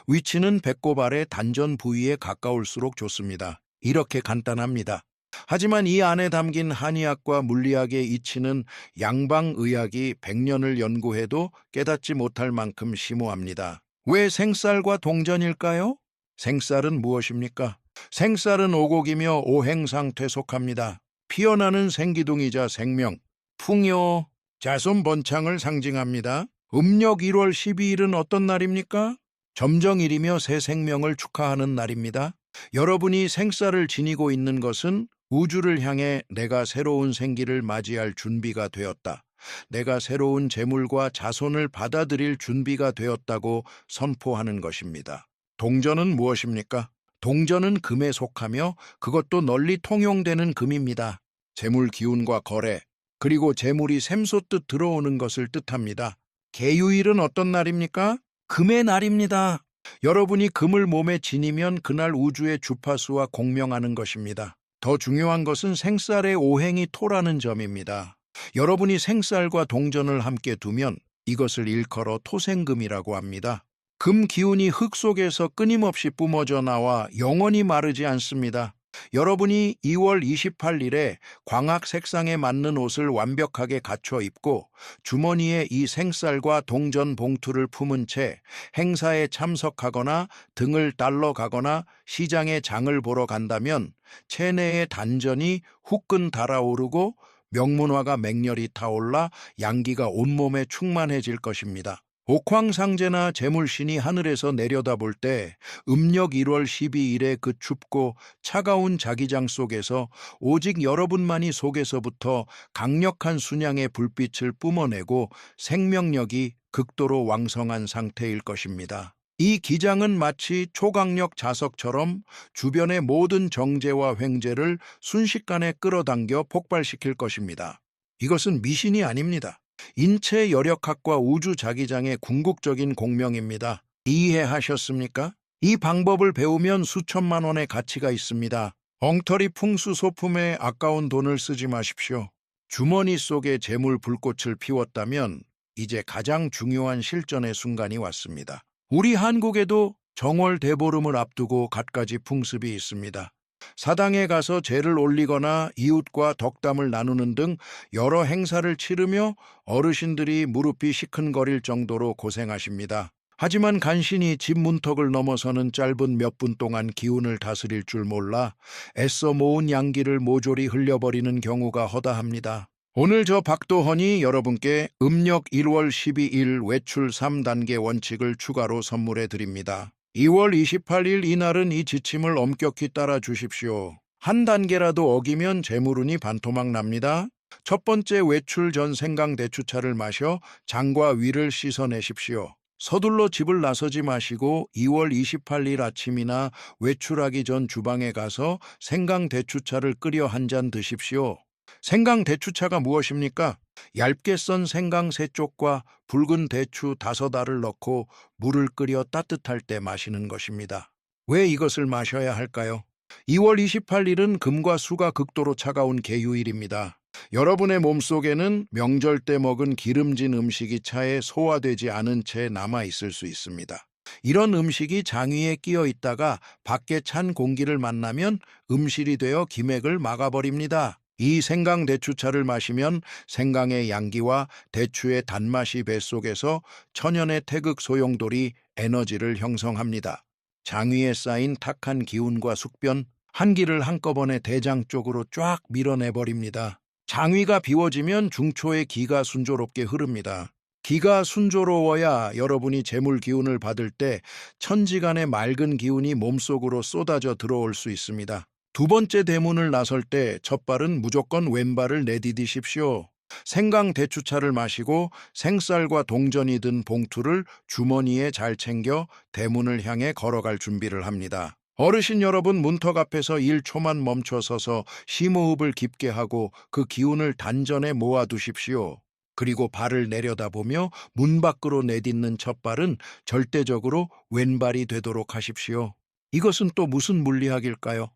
위치는 배꼽 아래 단전 부위에 가까울수록 좋습니다. 이렇게 간단합니다. 하지만 이 안에 담긴 한의학과 물리학의 이치는 양방의학이 100년을 연구해도 깨닫지 못할 만큼 심오합니다. 왜 생쌀과 동전일까요? 생쌀은 무엇입니까? 생쌀은 오곡이며 오행상태 속합니다. 피어나는 생기둥이자 생명, 풍요, 자손 번창을 상징합니다. 음력 1월 12일은 어떤 날입니까? 점정일이며 새 생명을 축하하는 날입니다. 여러분이 생쌀을 지니고 있는 것은 우주를 향해 내가 새로운 생기를 맞이할 준비가 되었다. 내가 새로운 재물과 자손을 받아들일 준비가 되었다고 선포하는 것입니다. 동전은 무엇입니까? 동전은 금에 속하며 그것도 널리 통용되는 금입니다. 재물 기운과 거래, 그리고 재물이 샘솟듯 들어오는 것을 뜻합니다. 개유일은 어떤 날입니까? 금의 날입니다. 여러분이 금을 몸에 지니면 그날 우주의 주파수와 공명하는 것입니다. 더 중요한 것은 생쌀의 오행이 토라는 점입니다. 여러분이 생쌀과 동전을 함께 두면 이것을 일컬어 토생금이라고 합니다. 금 기운이 흙 속에서 끊임없이 뿜어져 나와 영원히 마르지 않습니다. 여러분이 2월 28일에 광학 색상에 맞는 옷을 완벽하게 갖춰 입고 주머니에 이 생쌀과 동전 봉투를 품은 채 행사에 참석하거나 등을 달러 가거나 시장에 장을 보러 간다면 체내의 단전이 후끈 달아오르고 명문화가 맹렬히 타올라 양기가 온몸에 충만해질 것입니다. 옥황상제나 재물신이 하늘에서 내려다볼 때 음력 1월 12일의 그 춥고 차가운 자기장 속에서 오직 여러분만이 속에서부터 강력한 순양의 불빛을 뿜어내고 생명력이 극도로 왕성한 상태일 것입니다. 이 기장은 마치 초강력 자석처럼 주변의 모든 정제와 횡재를 순식간에 끌어당겨 폭발시킬 것입니다. 이것은 미신이 아닙니다. 인체 여력학과 우주 자기장의 궁극적인 공명입니다. 이해하셨습니까? 이 방법을 배우면 수천만 원의 가치가 있습니다. 엉터리 풍수 소품에 아까운 돈을 쓰지 마십시오. 주머니 속에 재물 불꽃을 피웠다면 이제 가장 중요한 실전의 순간이 왔습니다. 우리 한국에도 정월 대보름을 앞두고 갖가지 풍습이 있습니다. 사당에 가서 제를 올리거나 이웃과 덕담을 나누는 등 여러 행사를 치르며 어르신들이 무릎이 시큰거릴 정도로 고생하십니다. 하지만 간신히 집 문턱을 넘어서는 짧은 몇 분 동안 기운을 다스릴 줄 몰라 애써 모은 양기를 모조리 흘려버리는 경우가 허다합니다. 오늘 저 박도헌이 여러분께 음력 1월 12일 외출 3단계 원칙을 추가로 선물해 드립니다. 2월 28일 이날은 이 지침을 엄격히 따라 주십시오. 한 단계라도 어기면 재물운이 반토막 납니다. 첫 번째, 외출 전 생강대추차를 마셔 장과 위를 씻어내십시오. 서둘러 집을 나서지 마시고 2월 28일 아침이나 외출하기 전 주방에 가서 생강대추차를 끓여 한 잔 드십시오. 생강대추차가 무엇입니까? 얇게 썬 생강 3쪽과 붉은 대추 5알을 넣고 물을 끓여 따뜻할 때 마시는 것입니다. 왜 이것을 마셔야 할까요? 2월 28일은 금과 수가 극도로 차가운 계유일입니다. 여러분의 몸속에는 명절 때 먹은 기름진 음식이 차에 소화되지 않은 채 남아있을 수 있습니다. 이런 음식이 장위에 끼어 있다가 밖에 찬 공기를 만나면 음실이 되어 기맥을 막아버립니다. 이 생강대추차를 마시면 생강의 양기와 대추의 단맛이 뱃속에서 천연의 태극 소용돌이 에너지를 형성합니다. 장위에 쌓인 탁한 기운과 숙변, 한기를 한꺼번에 대장 쪽으로 쫙 밀어내버립니다. 장위가 비워지면 중초의 기가 순조롭게 흐릅니다. 기가 순조로워야 여러분이 재물 기운을 받을 때 천지간의 맑은 기운이 몸속으로 쏟아져 들어올 수 있습니다. 두 번째 대문을 나설 때 첫 발은 무조건 왼발을 내디디십시오. 생강대추차를 마시고 생쌀과 동전이 든 봉투를 주머니에 잘 챙겨 대문을 향해 걸어갈 준비를 합니다. 어르신 여러분, 문턱 앞에서 1초만 멈춰 서서 심호흡을 깊게 하고 그 기운을 단전에 모아두십시오. 그리고 발을 내려다보며 문 밖으로 내딛는 첫 발은 절대적으로 왼발이 되도록 하십시오. 이것은 또 무슨 물리학일까요?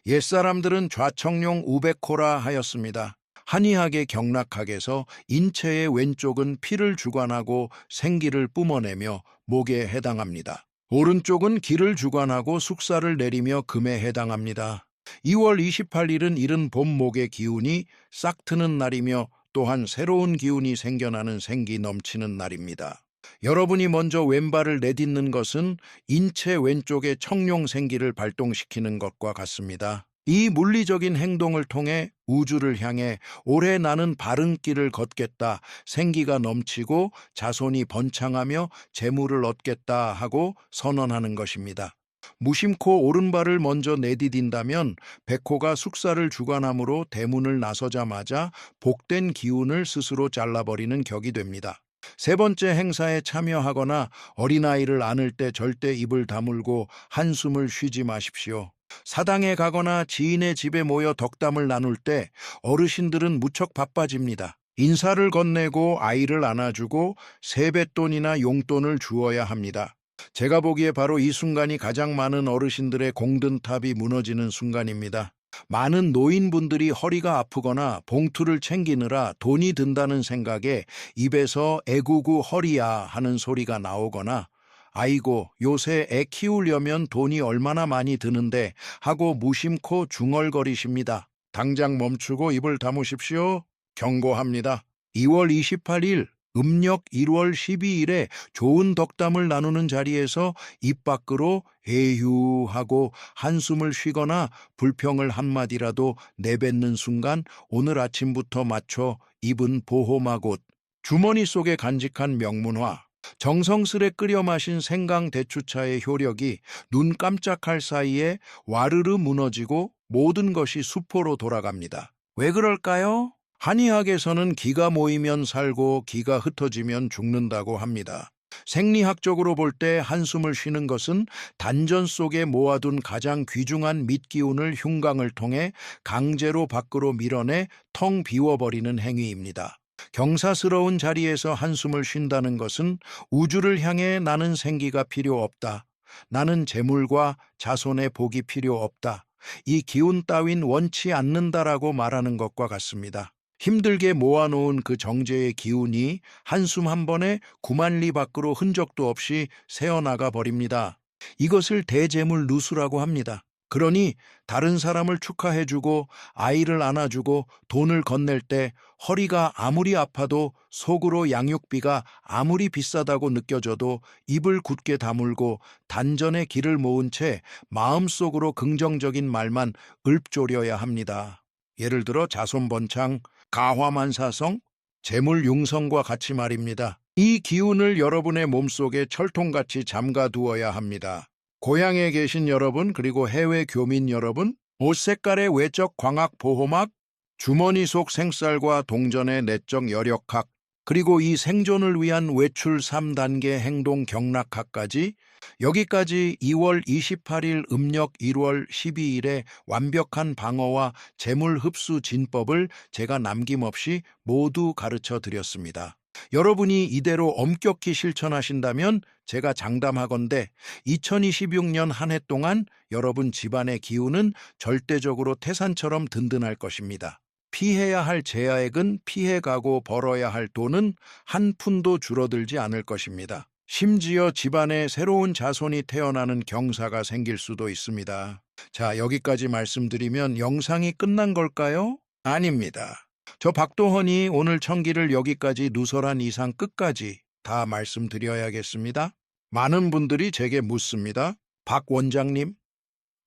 옛사람들은 좌청룡 우백호라 하였습니다. 한의학의 경락학에서 인체의 왼쪽은 피를 주관하고 생기를 뿜어내며 목에 해당합니다. 오른쪽은 기를 주관하고 숙사를 내리며 금에 해당합니다. 2월 28일은 이른 봄목의 기운이 싹 트는 날이며 또한 새로운 기운이 생겨나는 생기 넘치는 날입니다. 여러분이 먼저 왼발을 내딛는 것은 인체 왼쪽의 청룡 생기를 발동시키는 것과 같습니다. 이 물리적인 행동을 통해 우주를 향해 올해 나는 바른 길을 걷겠다, 생기가 넘치고 자손이 번창하며 재물을 얻겠다 하고 선언하는 것입니다. 무심코 오른발을 먼저 내디딘다면 백호가 숙사를 주관하므로 대문을 나서자마자 복된 기운을 스스로 잘라버리는 격이 됩니다. 세 번째 행사에 참여하거나 어린아이를 안을 때 절대 입을 다물고 한숨을 쉬지 마십시오. 사당에 가거나 지인의 집에 모여 덕담을 나눌 때 어르신들은 무척 바빠집니다. 인사를 건네고 아이를 안아주고 세뱃돈이나 용돈을 주어야 합니다. 제가 보기에 바로 이 순간이 가장 많은 어르신들의 공든탑이 무너지는 순간입니다. 많은 노인분들이 허리가 아프거나 봉투를 챙기느라 돈이 든다는 생각에 입에서 "애구구 허리야" 하는 소리가 나오거나 "아이고, 요새 애 키우려면 돈이 얼마나 많이 드는데" 하고 무심코 중얼거리십니다. 당장 멈추고 입을 다무십시오. 경고합니다. 2월 28일 음력 1월 12일에 좋은 덕담을 나누는 자리에서 입 밖으로 에휴 하고 한숨을 쉬거나 불평을 한마디라도 내뱉는 순간 오늘 아침부터 맞춰 입은 보호막옷, 주머니 속에 간직한 명문화, 정성스레 끓여 마신 생강대추차의 효력이 눈 깜짝할 사이에 와르르 무너지고 모든 것이 수포로 돌아갑니다. 왜 그럴까요? 한의학에서는 기가 모이면 살고 기가 흩어지면 죽는다고 합니다. 생리학적으로 볼 때 한숨을 쉬는 것은 단전 속에 모아둔 가장 귀중한 밑기운을 흉강을 통해 강제로 밖으로 밀어내 텅 비워버리는 행위입니다. 경사스러운 자리에서 한숨을 쉰다는 것은 우주를 향해 나는 생기가 필요 없다, 나는 재물과 자손의 복이 필요 없다, 이 기운 따윈 원치 않는다라고 말하는 것과 같습니다. 힘들게 모아놓은 그 정제의 기운이 한숨 한 번에 9만 리 밖으로 흔적도 없이 새어나가 버립니다. 이것을 대재물 누수라고 합니다. 그러니 다른 사람을 축하해주고 아이를 안아주고 돈을 건넬 때 허리가 아무리 아파도 속으로 양육비가 아무리 비싸다고 느껴져도 입을 굳게 다물고 단전의 길을 모은 채 마음속으로 긍정적인 말만 읊조려야 합니다. 예를 들어 자손번창, 가화만사성, 재물융성과 같이 말입니다. 이 기운을 여러분의 몸속에 철통같이 잠가두어야 합니다. 고향에 계신 여러분, 그리고 해외 교민 여러분, 옷 색깔의 외적 광학 보호막, 주머니 속 생쌀과 동전의 내적 여력학, 그리고 이 생존을 위한 외출 3단계 행동 경락학까지, 여기까지 2월 28일 음력 1월 12일에 완벽한 방어와 재물 흡수 진법을 제가 남김없이 모두 가르쳐 드렸습니다. 여러분이 이대로 엄격히 실천하신다면 제가 장담하건대 2026년 한 해 동안 여러분 집안의 기운은 절대적으로 태산처럼 든든할 것입니다. 피해야 할 재화액은 피해가고 벌어야 할 돈은 한 푼도 줄어들지 않을 것입니다. 심지어 집안에 새로운 자손이 태어나는 경사가 생길 수도 있습니다. 자, 여기까지 말씀드리면 영상이 끝난 걸까요? 아닙니다. 저 박도헌이 오늘 청기를 여기까지 누설한 이상 끝까지 다 말씀드려야겠습니다. 많은 분들이 제게 묻습니다. 박 원장님,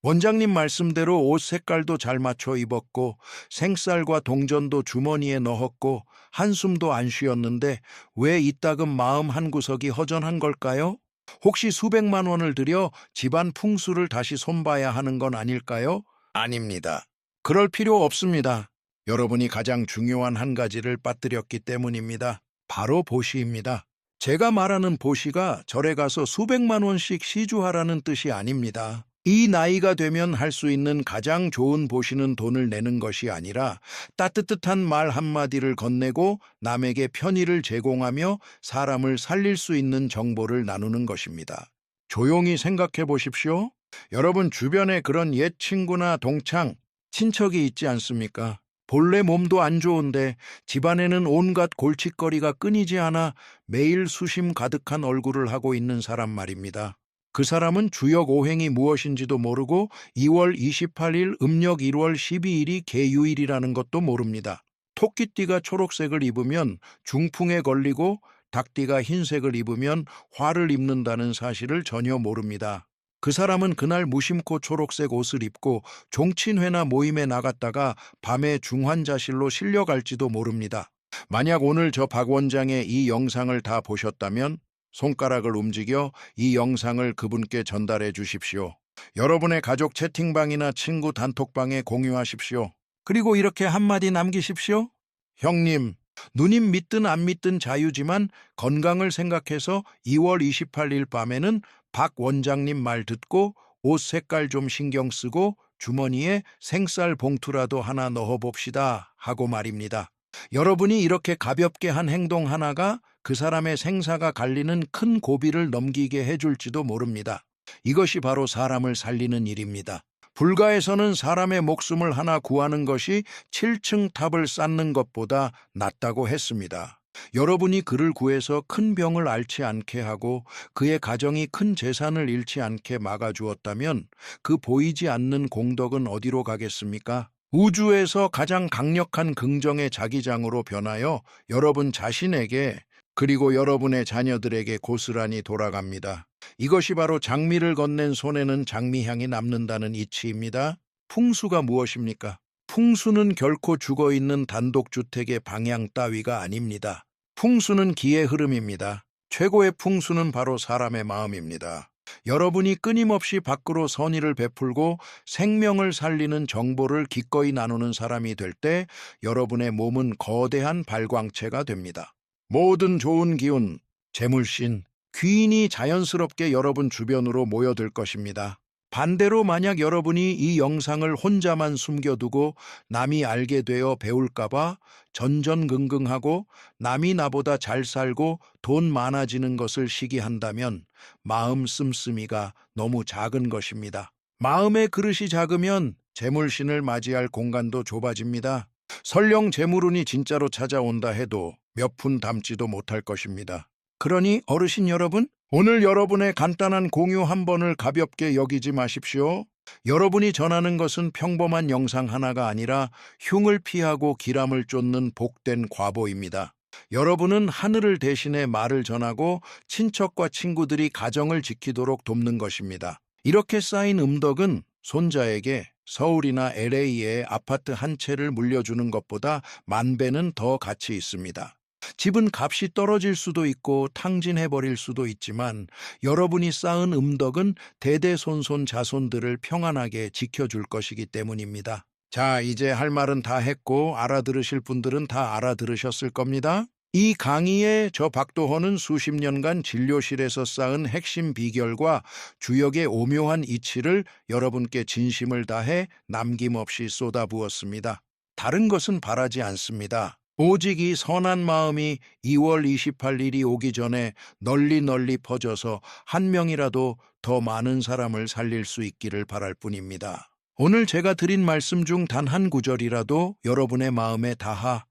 원장님 말씀대로 옷 색깔도 잘 맞춰 입었고 생쌀과 동전도 주머니에 넣었고 한숨도 안 쉬었는데 왜 이따금 마음 한구석이 허전한 걸까요? 혹시 수백만 원을 들여 집안 풍수를 다시 손봐야 하는 건 아닐까요? 아닙니다. 그럴 필요 없습니다. 여러분이 가장 중요한 한 가지를 빠뜨렸기 때문입니다. 바로 보시입니다. 제가 말하는 보시가 절에 가서 수백만 원씩 시주하라는 뜻이 아닙니다. 이 나이가 되면 할 수 있는 가장 좋은 보시는 돈을 내는 것이 아니라 따뜻한 말 한마디를 건네고 남에게 편의를 제공하며 사람을 살릴 수 있는 정보를 나누는 것입니다. 조용히 생각해 보십시오. 여러분 주변에 그런 옛 친구나 동창, 친척이 있지 않습니까? 본래 몸도 안 좋은데 집안에는 온갖 골칫거리가 끊이지 않아 매일 수심 가득한 얼굴을 하고 있는 사람 말입니다. 그 사람은 주역 오행이 무엇인지도 모르고 2월 28일 음력 1월 12일이 개유일이라는 것도 모릅니다. 토끼띠가 초록색을 입으면 중풍에 걸리고 닭띠가 흰색을 입으면 화를 입는다는 사실을 전혀 모릅니다. 그 사람은 그날 무심코 초록색 옷을 입고 종친회나 모임에 나갔다가 밤에 중환자실로 실려갈지도 모릅니다. 만약 오늘 저 박 원장의 이 영상을 다 보셨다면 손가락을 움직여 이 영상을 그분께 전달해 주십시오. 여러분의 가족 채팅방이나 친구 단톡방에 공유하십시오. 그리고 이렇게 한마디 남기십시오. 형님, 누님 믿든 안 믿든 자유지만 건강을 생각해서 2월 28일 밤에는 박 원장님 말 듣고 옷 색깔 좀 신경 쓰고 주머니에 생쌀 봉투라도 하나 넣어봅시다 하고 말입니다. 여러분이 이렇게 가볍게 한 행동 하나가 그 사람의 생사가 갈리는 큰 고비를 넘기게 해줄지도 모릅니다. 이것이 바로 사람을 살리는 일입니다. 불가에서는 사람의 목숨을 하나 구하는 것이 7층 탑을 쌓는 것보다 낫다고 했습니다. 여러분이 그를 구해서 큰 병을 앓지 않게 하고 그의 가정이 큰 재산을 잃지 않게 막아주었다면 그 보이지 않는 공덕은 어디로 가겠습니까? 우주에서 가장 강력한 긍정의 자기장으로 변하여 여러분 자신에게 그리고 여러분의 자녀들에게 고스란히 돌아갑니다. 이것이 바로 장미를 건넨 손에는 장미향이 남는다는 이치입니다. 풍수가 무엇입니까? 풍수는 결코 죽어있는 단독주택의 방향 따위가 아닙니다. 풍수는 기의 흐름입니다. 최고의 풍수는 바로 사람의 마음입니다. 여러분이 끊임없이 밖으로 선의를 베풀고 생명을 살리는 정보를 기꺼이 나누는 사람이 될 때 여러분의 몸은 거대한 발광체가 됩니다. 모든 좋은 기운, 재물신, 귀인이 자연스럽게 여러분 주변으로 모여들 것입니다. 반대로 만약 여러분이 이 영상을 혼자만 숨겨두고 남이 알게 되어 배울까봐 전전긍긍하고 남이 나보다 잘 살고 돈 많아지는 것을 시기한다면 마음 씀씀이가 너무 작은 것입니다. 마음의 그릇이 작으면 재물신을 맞이할 공간도 좁아집니다. 설령 재물운이 진짜로 찾아온다 해도 몇 푼 담지도 못할 것입니다. 그러니 어르신 여러분, 오늘 여러분의 간단한 공유 한 번을 가볍게 여기지 마십시오. 여러분이 전하는 것은 평범한 영상 하나가 아니라 흉을 피하고 기람을 쫓는 복된 과보입니다. 여러분은 하늘을 대신해 말을 전하고 친척과 친구들이 가정을 지키도록 돕는 것입니다. 이렇게 쌓인 음덕은 손자에게 서울이나 LA에 아파트 한 채를 물려주는 것보다 만 배는 더 가치 있습니다. 집은 값이 떨어질 수도 있고 탕진해버릴 수도 있지만 여러분이 쌓은 음덕은 대대손손 자손들을 평안하게 지켜줄 것이기 때문입니다. 자, 이제 할 말은 다 했고 알아들으실 분들은 다 알아들으셨을 겁니다. 이 강의에 저 박도헌은 수십 년간 진료실에서 쌓은 핵심 비결과 주역의 오묘한 이치를 여러분께 진심을 다해 남김없이 쏟아부었습니다. 다른 것은 바라지 않습니다. 오직 이 선한 마음이 2월 28일이 오기 전에 널리 퍼져서 한 명이라도 더 많은 사람을 살릴 수 있기를 바랄 뿐입니다. 오늘 제가 드린 말씀 중 단 한 구절이라도 여러분의 마음에 닿아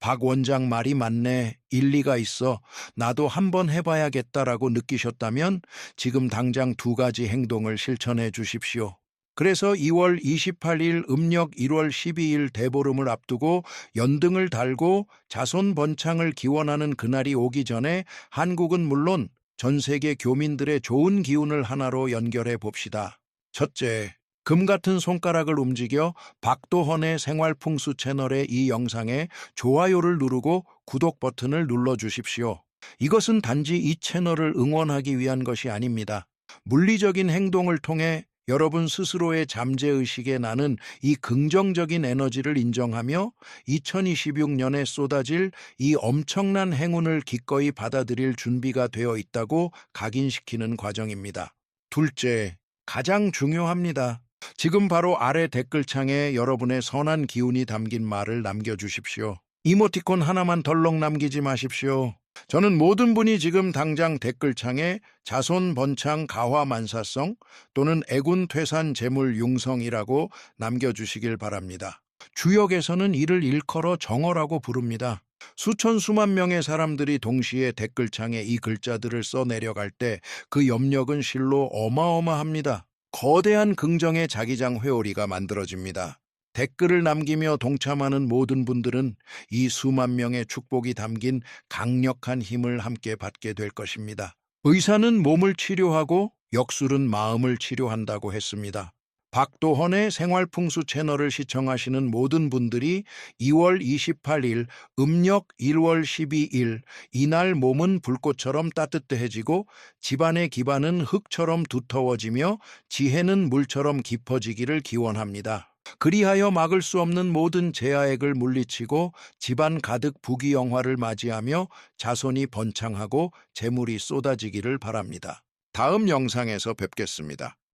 박 원장 말이 맞네. 일리가 있어. 나도 한번 해봐야겠다라고 느끼셨다면 지금 당장 두 가지 행동을 실천해 주십시오. 그래서 2월 28일 음력 1월 12일 대보름을 앞두고 연등을 달고 자손 번창을 기원하는 그날이 오기 전에 한국은 물론 전 세계 교민들의 좋은 기운을 하나로 연결해 봅시다. 첫째, 금 같은 손가락을 움직여 박도헌의 생활풍수 채널의 이 영상에 좋아요를 누르고 구독 버튼을 눌러주십시오. 이것은 단지 이 채널을 응원하기 위한 것이 아닙니다. 물리적인 행동을 통해 여러분 스스로의 잠재의식에 나는 이 긍정적인 에너지를 인정하며 2026년에 쏟아질 이 엄청난 행운을 기꺼이 받아들일 준비가 되어 있다고 각인시키는 과정입니다. 둘째, 가장 중요합니다. 지금 바로 아래 댓글창에 여러분의 선한 기운이 담긴 말을 남겨주십시오. 이모티콘 하나만 덜렁 남기지 마십시오. 저는 모든 분이 지금 당장 댓글창에 자손 번창 가화 만사성 또는 애군 퇴산 재물 융성이라고 남겨주시길 바랍니다. 주역에서는 이를 일컬어 정어라고 부릅니다. 수천 수만 명의 사람들이 동시에 댓글창에 이 글자들을 써내려갈 때 그 염력은 실로 어마어마합니다. 거대한 긍정의 자기장 회오리가 만들어집니다. 댓글을 남기며 동참하는 모든 분들은 이 수만 명의 축복이 담긴 강력한 힘을 함께 받게 될 것입니다. 의사는 몸을 치료하고 역술은 마음을 치료한다고 했습니다. 박도헌의 생활풍수 채널을 시청하시는 모든 분들이 2월 28일 음력 1월 12일 이날 몸은 불꽃처럼 따뜻해지고 집안의 기반은 흙처럼 두터워지며 지혜는 물처럼 깊어지기를 기원합니다. 그리하여 막을 수 없는 모든 제아액을 물리치고 집안 가득 부귀영화를 맞이하며 자손이 번창하고 재물이 쏟아지기를 바랍니다. 다음 영상에서 뵙겠습니다.